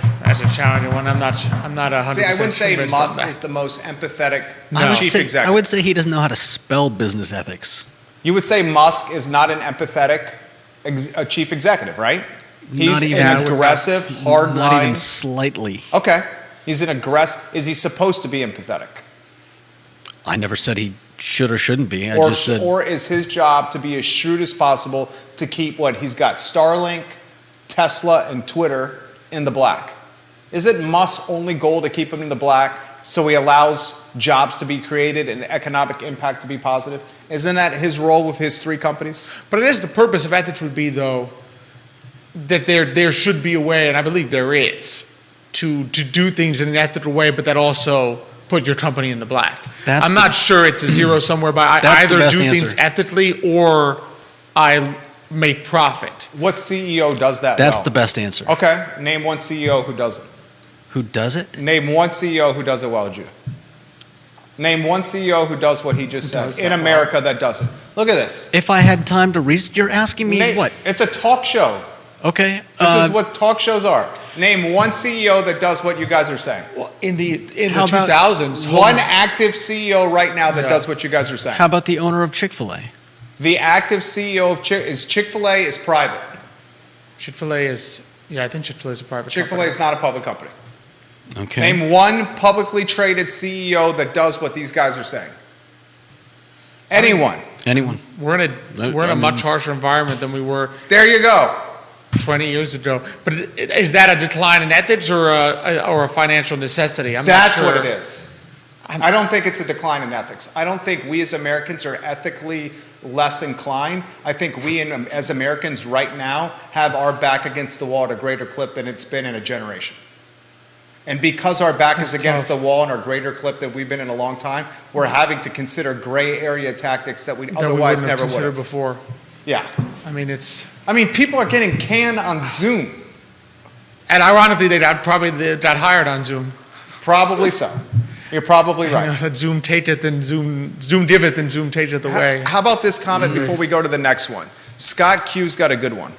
challenging one. I'm not 100%. See, I wouldn't say convinced Musk on that. is the most empathetic No. chief executive. I would say he doesn't know how to spell business ethics. You would say Musk is not an empathetic chief executive, right? He's Not even- an aggressive, hard Not even line. slightly. Okay. He's an aggressive. Is he supposed to be empathetic? I never said he should or shouldn't be. I Or, just said or is his job to be as shrewd as possible to keep what he's got, Starlink, Tesla, and Twitter, in the black? Is it Musk's only goal to keep him in the black so he allows jobs to be created and economic impact to be positive? Isn't that his role with his 3 companies? But it is the purpose of ethics would be, though, that there should be a way, and I believe there is, to do things in an ethical way, but that also put your company in the black. I'm not sure it's a zero somewhere, but I That's the either best do answer. things ethically or I make profit. What CEO does that that's well? the best answer. Okay, name one CEO who does it. Who does it? Name one CEO who does it well, Judah. Name one CEO who does what he just said does in that America that does it. Look at this. If I had time to read, you're asking me Name- what? It's a talk show. Okay. This is what talk shows are. Name one CEO that does what you guys are saying. Well, in the How about 2000s, One active CEO right now that Yeah. does what you guys are saying. How about the owner of Chick-fil-A? The active CEO of Chick-fil-A is private. Chick-fil-A is, I think Chick-fil-A is a private Chick-fil-A company. is not a public company. Okay. Name one publicly traded CEO that does what these guys are saying. Anyone. Anyone? We're in a much harsher environment than we were There you go. 20 years ago. But is that a decline in ethics or a financial necessity? I'm That's not sure. what it is. I don't think it's a decline in ethics. I don't think we as Americans are ethically less inclined. I think we as Americans right now have our back against the wall at a greater clip than it's been in a generation. And because our back is against the wall and our greater clip than we've been in a long time, we're having to consider gray area tactics that we otherwise never would considered have. before. Yeah. I mean, People are getting canned on Zoom. and ironically, they got hired on Zoom. Probably so. You're probably You know, right. that Zoom taketh and Zoom giveth and Zoom taketh away. How about this comment before we go to the next one? Scott Q's got a good one.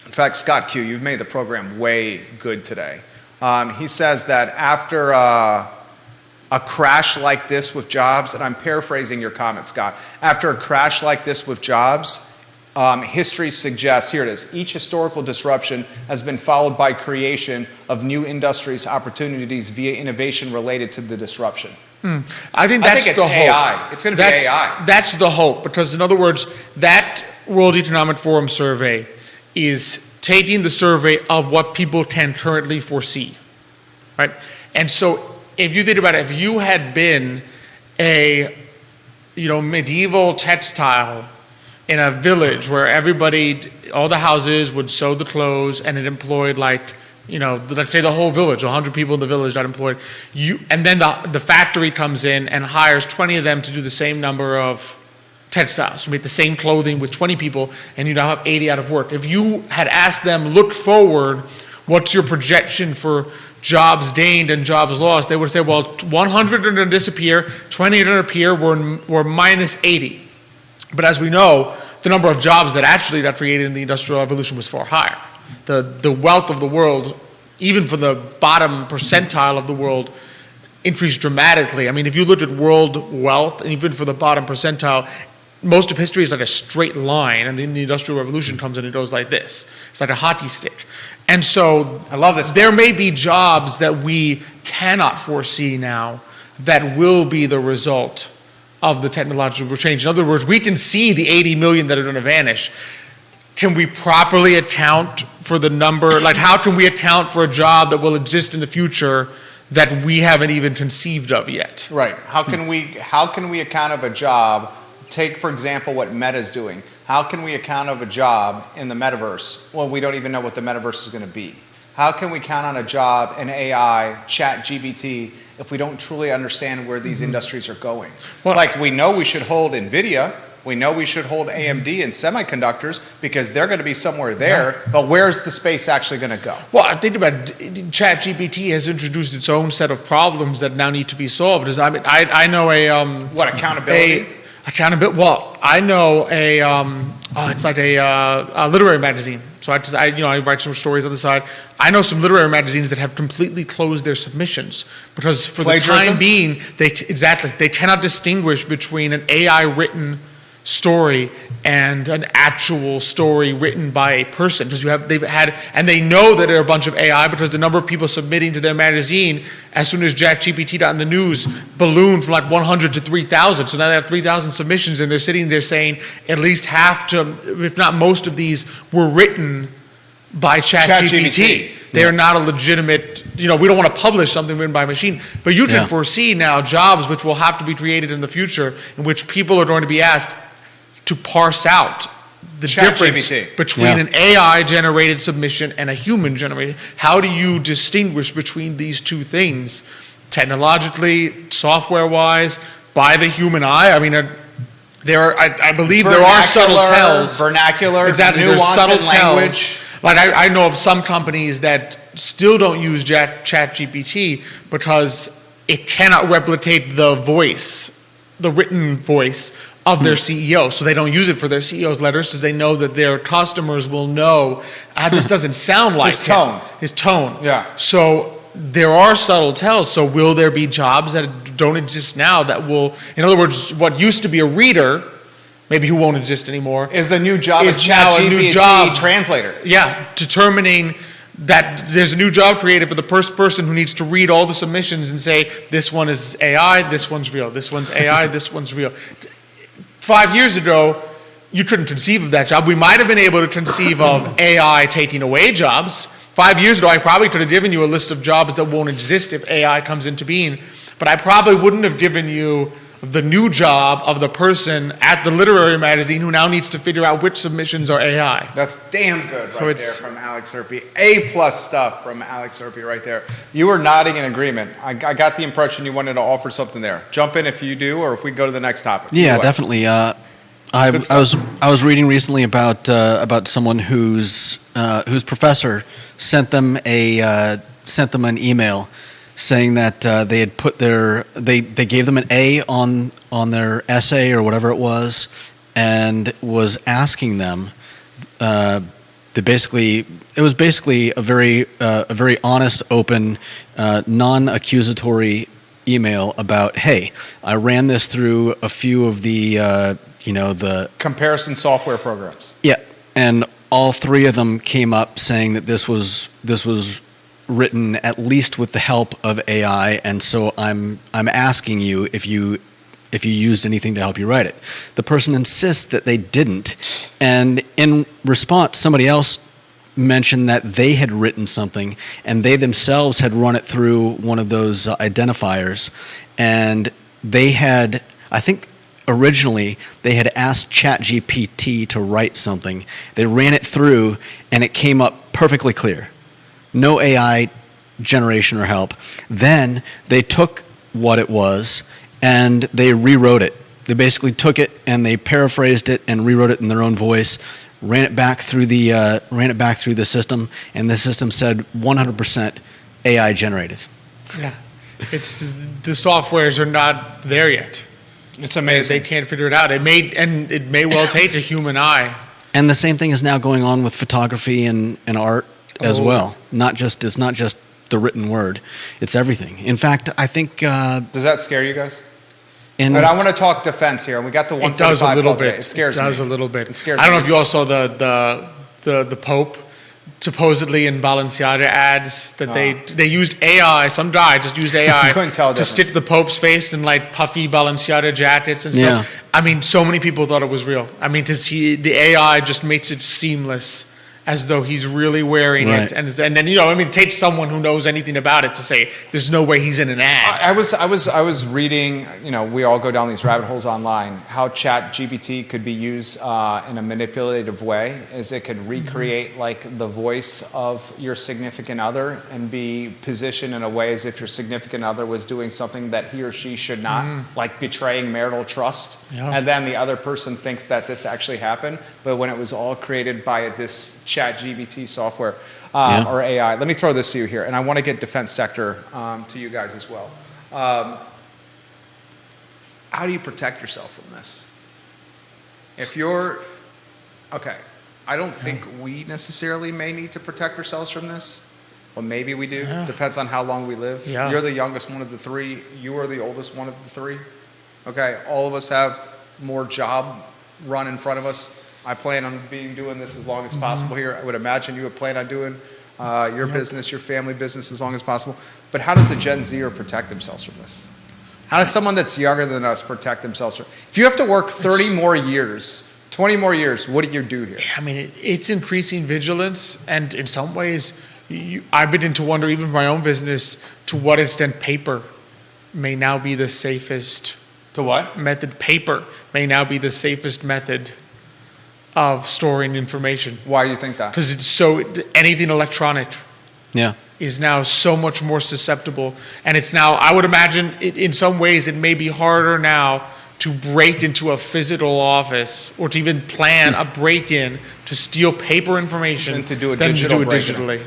In fact, Scott Q, you've made the program way good today. He says that after a crash like this with jobs, and I'm paraphrasing your comment, Scott, after a crash like this with jobs, history suggests, here it is, each historical disruption has been followed by creation of new industries, opportunities via innovation related to the disruption. I think it's the hope. AI. It's going to be AI. That's the hope, because in other words, that World Economic Forum survey is taking the survey of what people can currently foresee, right? And so if you think about it, if you had been a medieval textile in a village where all the houses would sew the clothes and it employed let's say the whole village, 100 people in the village got employed, and then the factory comes in and hires 20 of them to do the same number of textiles. You make the same clothing with 20 people, and you now have 80 out of work. If you had asked them, look forward, what's your projection for jobs gained and jobs lost, they would say, well, 100 are going to disappear, 20 are going to appear, we're minus 80. But as we know, the number of jobs that actually got created in the Industrial Revolution was far higher. The wealth of the world, even for the bottom percentile of the world, increased dramatically. I mean, if you look at world wealth, and even for the bottom percentile, most of history is like a straight line, and then the Industrial Revolution comes in and it goes like this. It's like a hockey stick. And so I love this. There may be jobs that we cannot foresee now that will be the result of the technological change. In other words, we can see the 80 million that are going to vanish. Can we properly account for the number? Like, how can we account for a job that will exist in the future that we haven't even conceived of yet? Right. How can we account of a job? Take, for example, what Meta's doing. How can we account of a job in the metaverse? Well, we don't even know what the metaverse is going to be. How can we count on a job in AI, chat GBT, if we don't truly understand where these industries are going? Well, like, we know we should hold NVIDIA. We know we should hold AMD and semiconductors because they're going to be somewhere there. But where's the space actually going to go? Well, I think about ChatGPT has introduced its own set of problems that now need to be solved. I know accountability? Accountability. Well, I know it's like a literary magazine. So I write some stories on the side. I know some literary magazines that have completely closed their submissions because for Plagiarism? the time being, they cannot distinguish between an AI written story and an actual story written by a person, because they know that there are a bunch of AI because the number of people submitting to their magazine as soon as ChatGPT got in the news ballooned from like 100 to 3,000. So now they have 3,000 submissions, and they're sitting there saying at least half to, if not most of these, were written by ChatGPT. They are not a legitimate, we don't want to publish something written by a machine. But you can foresee now jobs which will have to be created in the future in which people are going to be asked to parse out the difference between an AI-generated submission and a human-generated. How do you distinguish between these two things technologically, software-wise, by the human eye? I mean, I believe there are subtle tells. Vernacular, exactly, nuance there's subtle in language. Tells. Like I know of some companies that still don't use ChatGPT because it cannot replicate the voice, the written voice of their CEO. So they don't use it for their CEO's letters because they know that their customers will know, this doesn't sound like his tone. His tone. Yeah. So there are subtle tells. So will there be jobs that don't exist now that will, in other words, what used to be a reader, maybe who won't exist anymore, is a new job, is now a new job translator. Yeah, determining that there's a new job created for the first person who needs to read all the submissions and say, this one is AI, this one's real, this one's AI, this one's real. 5 years ago, you couldn't conceive of that job. We might have been able to conceive of AI taking away jobs. 5 years ago, I probably could have given you a list of jobs that won't exist if AI comes into being, but I probably wouldn't have given you the new job of the person at the literary magazine who now needs to figure out which submissions are AI. That's damn good there from Alex Urpí. A+ stuff from Alex Urpí right there. You were nodding in agreement. I got the impression you wanted to offer something there. Jump in if you do, or if we go to the next topic. Yeah, definitely. I was reading recently about someone whose professor sent them an email saying that they had put they gave them an A on their essay or whatever it was, and was asking them it was basically a very honest, open, non-accusatory email about, hey, I ran this through a few of the comparison software programs. Yeah, and all three of them came up saying that this was written at least with the help of AI, and so I'm asking you if you used anything to help you write it. The person insists that they didn't, and in response, somebody else mentioned that they had written something and they themselves had run it through one of those identifiers, and they had, I think originally they had asked ChatGPT to write something. They ran it through and it came up perfectly clear. No AI generation or help. Then they took what it was and they rewrote it. They basically took it and they paraphrased it and rewrote it in their own voice, ran it back through the system, and the system said 100% AI generated. Yeah, it's the softwares are not there yet. It's amazing. They can't figure it out. It may well take a human eye. And the same thing is now going on with photography and art as well. It's not just the written word; it's everything. In fact, I think. Does that scare you guys? But I want to talk defense here, and we got the 135. It does a little bit. It scares me. It does a little bit. It scares me. I don't know me. if you all saw the Pope supposedly in Balenciaga ads that they used AI. Some guy just used AI couldn't tell to stick the Pope's face in like puffy Balenciaga jackets and stuff. Yeah. I mean, so many people thought it was real. I mean, to see the AI just makes it seamless. as though he's really wearing Right. it, and then it takes someone who knows anything about it to say there's no way he's in an ad. I was reading, we all go down these rabbit holes online, how ChatGPT could be used in a manipulative way, as it could recreate like the voice of your significant other and be positioned in a way as if your significant other was doing something that he or she should not, like betraying marital trust. Yeah. And then the other person thinks that this actually happened, but when it was all created by this ChatGPT software or AI. Let me throw this to you here, and I want to get defense sector to you guys as well. How do you protect yourself from this? If you're, okay, I don't think we necessarily may need to protect ourselves from this. Well, maybe we do. Yeah. Depends on how long we live. Yeah. You're the youngest one of the three. You are the oldest one of the three. Okay, all of us have more job run in front of us. I plan on doing this as long as possible here. I would imagine you would plan on doing your business, your family business as long as possible. But how does a Gen Zer protect themselves from this? How does someone that's younger than us protect themselves from? If you have to work 30 more years, 20 more years, what do you do here? I mean, it's increasing vigilance, and in some ways, I've been to wonder, even for my own business, to what extent paper may now be the safest. To what? Method. Paper may now be the safest method of storing information. Why do you think that? Because anything electronic is now so much more susceptible. And it's now, I would imagine, in some ways, it may be harder now to break into a physical office or to even plan a break-in to steal paper information than to do it digitally.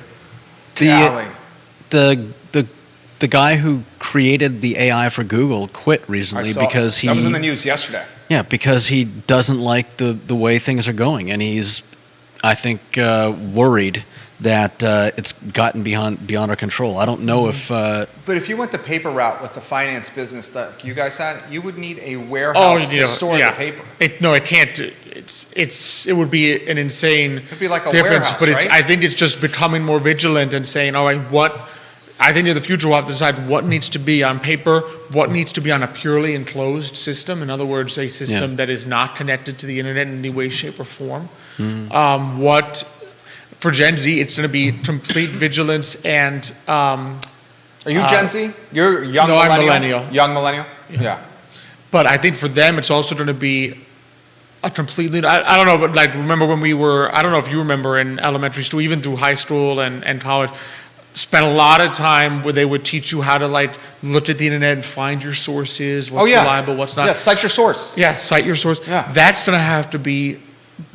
The guy who created the AI for Google quit recently because that was in the news yesterday. Yeah, because he doesn't like the way things are going, and he's, I think, worried that it's gotten beyond our control. I don't know if. But if you went the paper route with the finance business that you guys had, you would need a warehouse to store the paper. It can't. It would be an insane. It'd be like a difference, warehouse, but right? I think it's just becoming more vigilant and saying, all right, I think in the future we'll have to decide what needs to be on paper, what needs to be on a purely enclosed system. In other words, a system that is not connected to the internet in any way, shape, or form. For Gen Z, it's going to be complete vigilance and. Are you Gen Z? You're young no, millennial. I'm millennial. Young millennial. Yeah. But I think for them, it's also going to be a completely. I don't know, but like remember when we were. I don't know if you remember in elementary school, even through high school and college. Spent a lot of time where they would teach you how to like look at the internet and find your sources, what's reliable, what's not. Yeah, cite your source. Yeah, cite your source. Yeah. That's going to have to be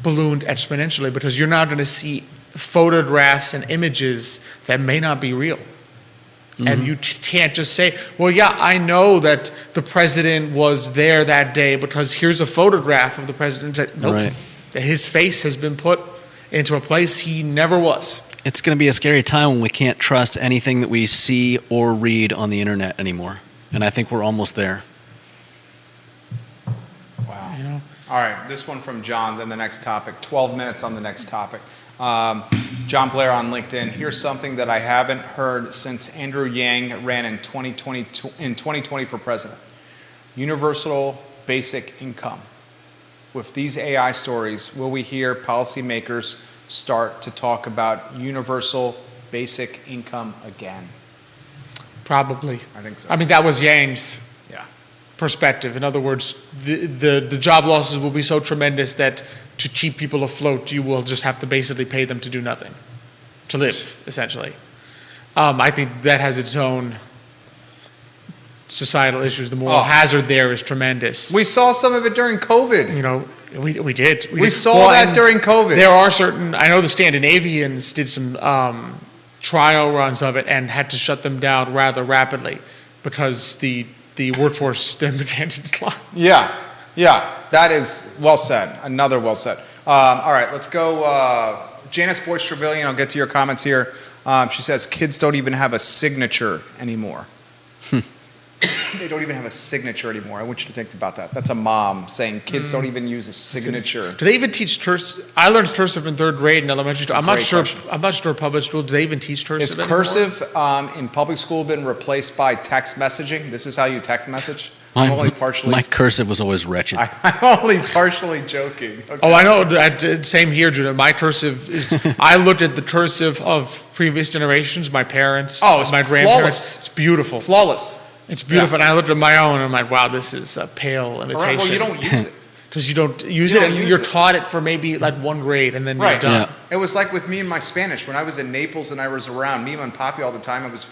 ballooned exponentially because you're now going to see photographs and images that may not be real. And you can't just say, well, yeah, I know that the president was there that day because here's a photograph of the president. Nope. Right. His face has been put into a place he never was. It's going to be a scary time when we can't trust anything that we see or read on the internet anymore. And I think we're almost there. Wow. All right, this one from John, then the next topic. 12 minutes on the next topic. John Blair on LinkedIn. Here's something that I haven't heard since Andrew Yang ran in 2020 for president. Universal basic income. With these AI stories, will we hear policymakers start to talk about universal basic income again? Probably. I think so. I mean, that was Yang's perspective. In other words, the job losses will be so tremendous that to keep people afloat, you will just have to basically pay them to do nothing, to live, essentially. I think that has its own societal issues. The moral hazard there is tremendous. We saw some of it during COVID. We did. We saw that during COVID. There are certain, I know the Scandinavians did some trial runs of it and had to shut them down rather rapidly because the workforce then began to decline. Yeah, that is well said. Another well said. All right, let's go. Janice Boyce-Trevelyan, I'll get to your comments here. She says, kids don't even have a signature anymore. They don't even have a signature anymore. I want you to think about that. That's a mom saying kids don't even use a signature. Do they even teach cursive? I learned cursive in 3rd grade in elementary school. I'm not sure public school. Do they even teach cursive Is cursive in public school been replaced by text messaging? This is how you text message? I'm only partially. My cursive was always wretched. I'm only partially joking. Okay. Oh, I know. Same here, Judah. My cursive is. I looked at the cursive of previous generations, my parents, it's my grandparents. flawless. It's beautiful. Flawless. It's beautiful. Yeah. And I looked at my own, and I'm like, wow, this is a pale imitation. All right, well, you don't use it. Because you don't use it, and you're taught it for maybe like one grade, and then you're Right. done. Yeah. It was like with me and my Spanish. When I was in Naples and I was around Mima and Papi all the time, I was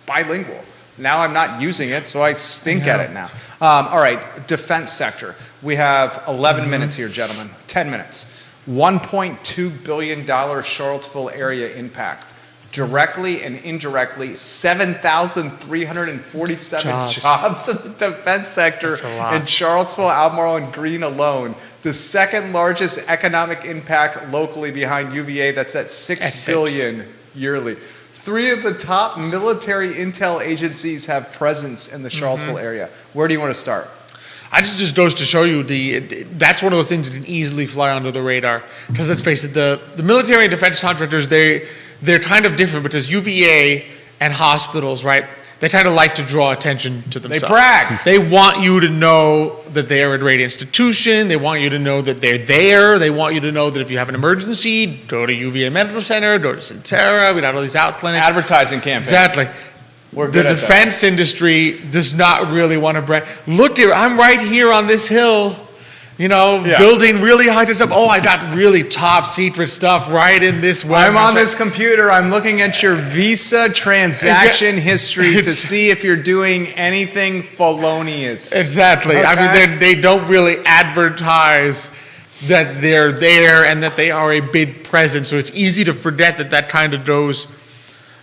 bilingual. Now I'm not using it, so I stink at it now. All right, defense sector. We have 11 minutes here, gentlemen. 10 minutes. $1.2 billion Charlottesville area impact. Directly and indirectly, 7,347 jobs in the defense sector in Charlottesville, Albemarle, and Greene alone. The second largest economic impact locally behind UVA. That's at $6 billion yearly. 3 of the top military intel agencies have presence in the Charlottesville area. Where do you want to start? I just goes to show you that's one of those things that can easily fly under the radar. Because let's face it, the military and defense contractors, they're kind of different because UVA and hospitals, right? They kind of like to draw attention to themselves. They brag. They want you to know that they are a great institution. They want you to know that they're there. They want you to know that if you have an emergency, go to UVA Medical Center, go to Centera. We got all these out clinics. Advertising campaigns. Exactly. We're good the at defense industry does not really want to brag. Look here, I'm right here on this hill, building really high stuff. Oh, I got really top secret stuff right in this web. I'm on this computer. I'm looking at your Visa transaction history to see if you're doing anything felonious. Exactly. Okay. I mean, they don't really advertise that they're there and that they are a big presence. So it's easy to forget that kind of goes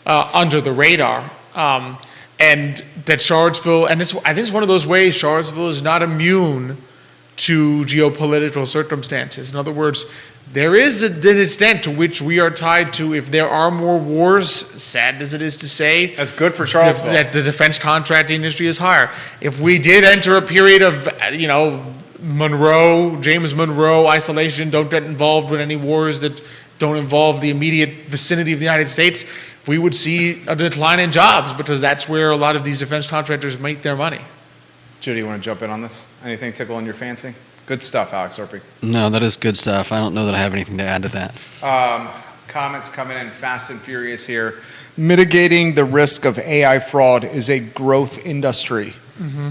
under the radar. And that Charlottesville, and I think it's one of those ways Charlottesville is not immune to geopolitical circumstances. In other words, there is an extent to which we are tied to, if there are more wars, sad as it is to say. That's good for Charlottesville. That the defense contracting industry is higher. If we did enter a period of, James Monroe isolation, don't get involved with any wars that don't involve the immediate vicinity of the United States, we would see a decline in jobs because that's where a lot of these defense contractors make their money. Judy, you want to jump in on this? Anything tickling your fancy? Good stuff, Alex Urpí. No, that is good stuff. I don't know that I have anything to add to that. Comments coming in fast and furious here. Mitigating the risk of AI fraud is a growth industry.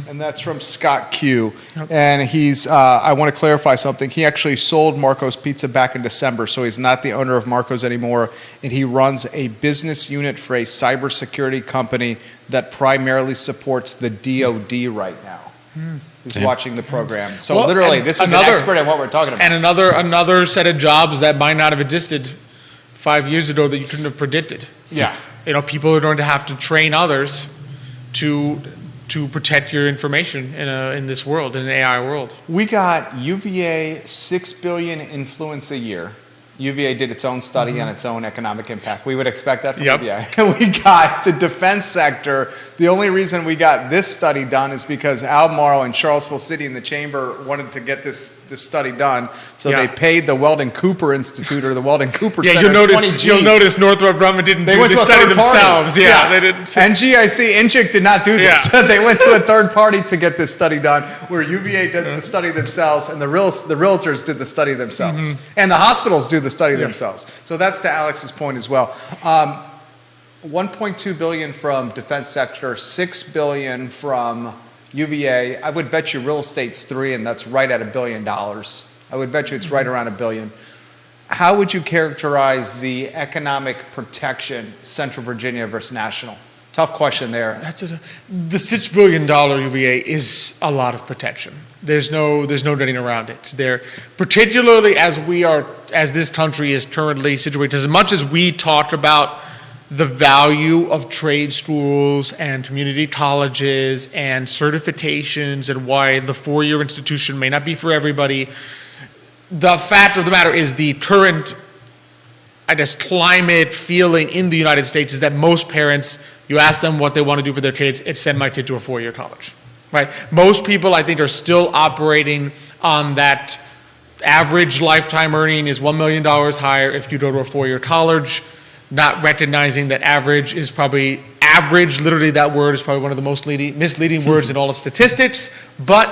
And that's from Scott Q. Yep. And he's, I want to clarify something. He actually sold Marco's Pizza back in December, so he's not the owner of Marco's anymore. And he runs a business unit for a cybersecurity company that primarily supports the DoD right now. He's watching the program. So literally, this is an expert at what we're talking about. And another set of jobs that might not have existed 5 years ago that you couldn't have predicted. Yeah. People are going to have to train others to protect your information in this world, in an AI world. We got UVA $6 billion influence a year. UVA did its own study on its own economic impact. We would expect that from UVA. We got the defense sector. The only reason we got this study done is because Albemarle and Charlottesville City and the Chamber wanted to get this study done. So they paid the Weldon Cooper Institute or the Weldon Cooper Center you'll notice Northrop Grumman didn't do the study themselves. They didn't. And GIC, Inchick did not do this. They went to a third party to get this study done, where UVA did the study themselves and the realtors did the study themselves. And the hospitals do the study themselves. So that's to Alex's point as well. $1.2 billion from defense sector, $6 billion from UVA. I would bet you real estate's $3 billion, and that's right at $1 billion. I would bet you it's right around $1 billion. How would you characterize the economic protection, Central Virginia versus national? Tough question there. The $6 billion UVA is a lot of protection. There's no getting around it. There, particularly as this country is currently situated, as much as we talk about the value of trade schools and community colleges and certifications and why the four-year institution may not be for everybody, the fact of the matter is the current, climate feeling in the United States is that most parents, you ask them what they want to do for their kids, it's send my kid to a four-year college, right? Most people, I think, are still operating on that average lifetime earning is $1 million higher if you go to a four-year college. not recognizing that average, literally that word is probably one of the most misleading words in all of statistics, but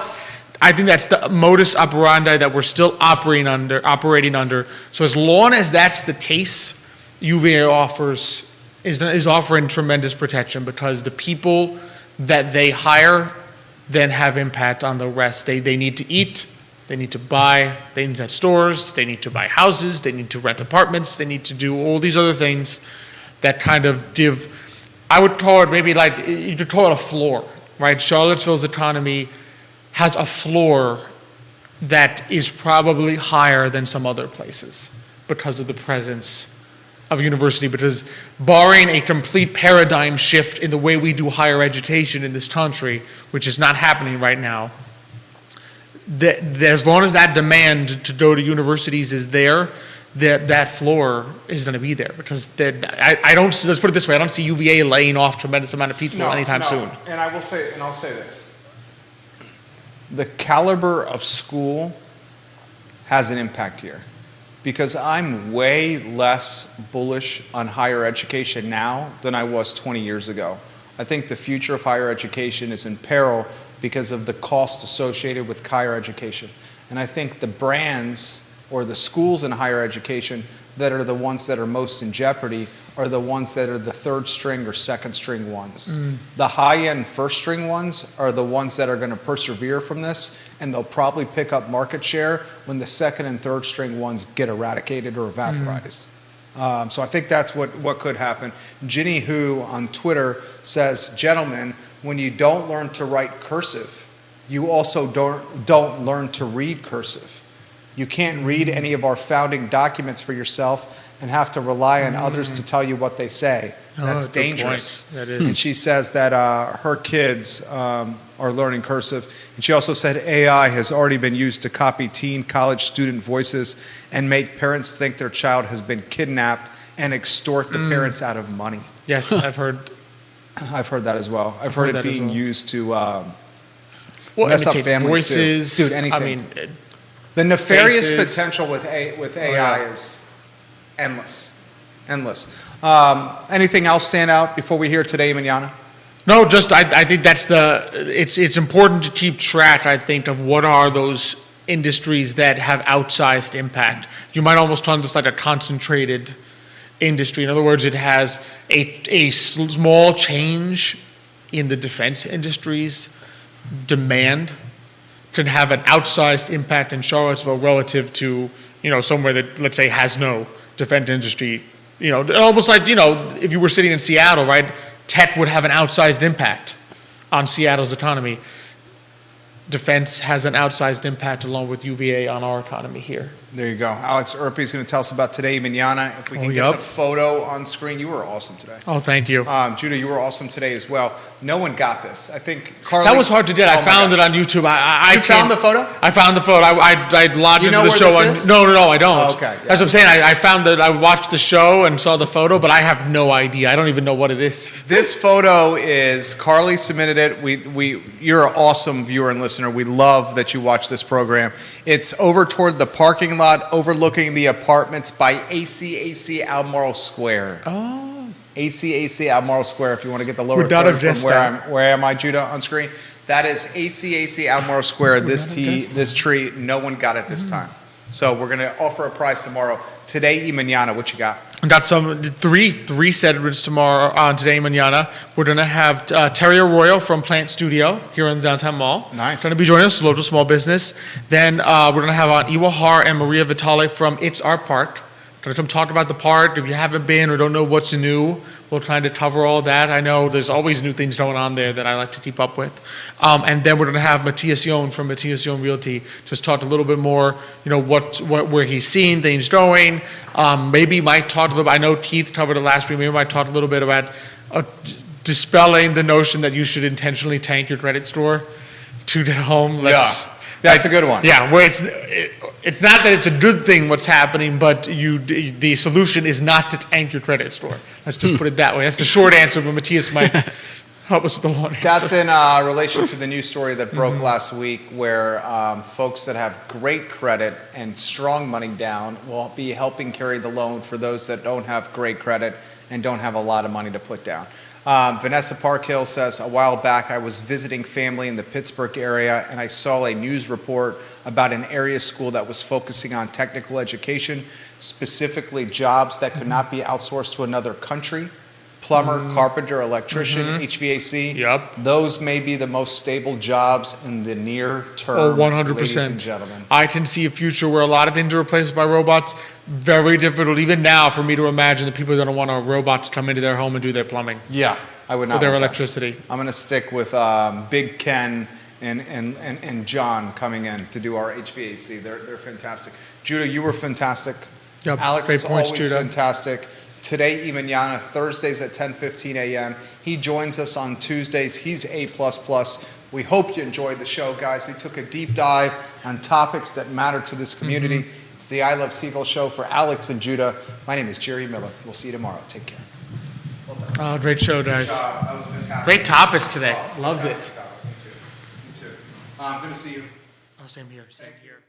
I think that's the modus operandi that we're still operating under. So as long as that's the case, UVA is offering tremendous protection, because the people that they hire then have impact on the rest. They need to eat, they need to buy, they need to have stores, they need to buy houses, they need to rent apartments, they need to do all these other things that kind of give, I would call it maybe like, you could call it a floor, right? Charlottesville's economy has a floor that is probably higher than some other places because of the presence of university, because barring a complete paradigm shift in the way we do higher education in this country, which is not happening right now, as long as that demand to go to universities is there, that floor is going to be there, because I don't, let's put it this way, I don't see UVA laying off tremendous amount of people anytime soon. And I'll say this. The caliber of school has an impact here, because I'm way less bullish on higher education now than I was 20 years ago. I think the future of higher education is in peril because of the cost associated with higher education. And I think the brands or the schools in higher education that are the ones that are most in jeopardy are the ones that are the third string or second string ones. The high-end first string ones are the ones that are going to persevere from this, and they'll probably pick up market share when the second and third string ones get eradicated or vaporized. So I think that's what could happen. Ginny Hu on Twitter says, gentlemen, when you don't learn to write cursive, you also don't learn to read cursive. You can't read any of our founding documents for yourself and have to rely on others to tell you what they say. That's dangerous. That is. And she says that her kids are learning cursive. And she also said AI has already been used to copy teen college student voices and make parents think their child has been kidnapped and extort the parents out of money. Yes, I've heard that as well. I've heard it being used to mess up imitate families voices. Too. Dude, anything. I mean, the nefarious faces. potential with AI is endless. Anything else stand out before we hear today, Manana? No, just I think that's it's important to keep track, I think, of what are those industries that have outsized impact. You might almost call this like a concentrated industry. In other words, it has a small change in the defense industry's demand can have an outsized impact in Charlottesville relative to, somewhere that, let's say, has no defense industry. Almost like, if you were sitting in Seattle, right, tech would have an outsized impact on Seattle's economy. Defense has an outsized impact along with UVA on our economy here. There you go. Alex Urpí is going to tell us about today, Manana. If we can get the photo on screen. You were awesome today. Oh, thank you. Judah, you were awesome today as well. No one got this. I think Carly... That was hard to get. I found it on YouTube. You found the photo? I found the photo. I logged into the show. No, I don't. Oh, okay. Yeah. That's what I'm saying. I found that I watched the show and saw the photo, but I have no idea. I don't even know what it is. This photo is... Carly submitted it. You're an awesome viewer and listener. We love that you watch this program. It's over toward the parking lot overlooking the apartments by ACAC Albemarle Square. Oh. ACAC Albemarle Square, if you want to get the lower third from where am I, Judah, on screen? That is ACAC Albemarle Square. This tree, no one got it this time. So we're going to offer a prize tomorrow. Today, Manana, what you got? I got some three segments tomorrow on Today Manana. We're going to have Terry Arroyo from Plant Studio here in the downtown mall. Nice. Going to be joining us, local small business. Then we're going to have on Iwa Har and Maria Vitale from It's Our Park. Going to come talk about the park. If you haven't been or don't know what's new, we'll try to cover all that. I know there's always new things going on there that I like to keep up with. And then we're going to have Matthias Yohn from Matthias Yohn Realty just talk a little bit more, where he's seeing things going. Maybe might talk a little. I know Keith covered it last week. Maybe might talk a little bit about dispelling the notion that you should intentionally tank your credit score to get home. That's a good one. Yeah, where it's not that it's a good thing what's happening, but the solution is not to tank your credit score. Let's just put it that way. That's the short answer, but Matthias might Help us with the long answer. That's in relation to the news story that broke last week, where folks that have great credit and strong money down will be helping carry the loan for those that don't have great credit and don't have a lot of money to put down. Vanessa Parkhill says, a while back I was visiting family in the Pittsburgh area and I saw a news report about an area school that was focusing on technical education, specifically jobs that could not be outsourced to another country. Plumber, carpenter, electrician, HVAC. Yep. Those may be the most stable jobs in the near term. Oh, 100%. Ladies and gentlemen. I can see a future where a lot of things are replaced by robots. Very difficult, even now, for me to imagine that people are going to want a robot to come into their home and do their plumbing Yeah, I would not. or their want that. electricity. I'm going to stick with Big Ken and John coming in to do our HVAC. They're fantastic. Judah, you were fantastic. Yep, Alex great is points, always Judah. fantastic. Today, Imanyana, Thursdays at 10:15 a.m. He joins us on Tuesdays. He's A++. We hope you enjoyed the show, guys. We took a deep dive on topics that matter to this community. It's the I Love CVille Show for Alex and Judah. My name is Jerry Miller. We'll see you tomorrow. Take care. Oh, great show, guys. That was fantastic. Great topics today. Loved it. Me too. I'm going to see you. Oh, same here. Same here.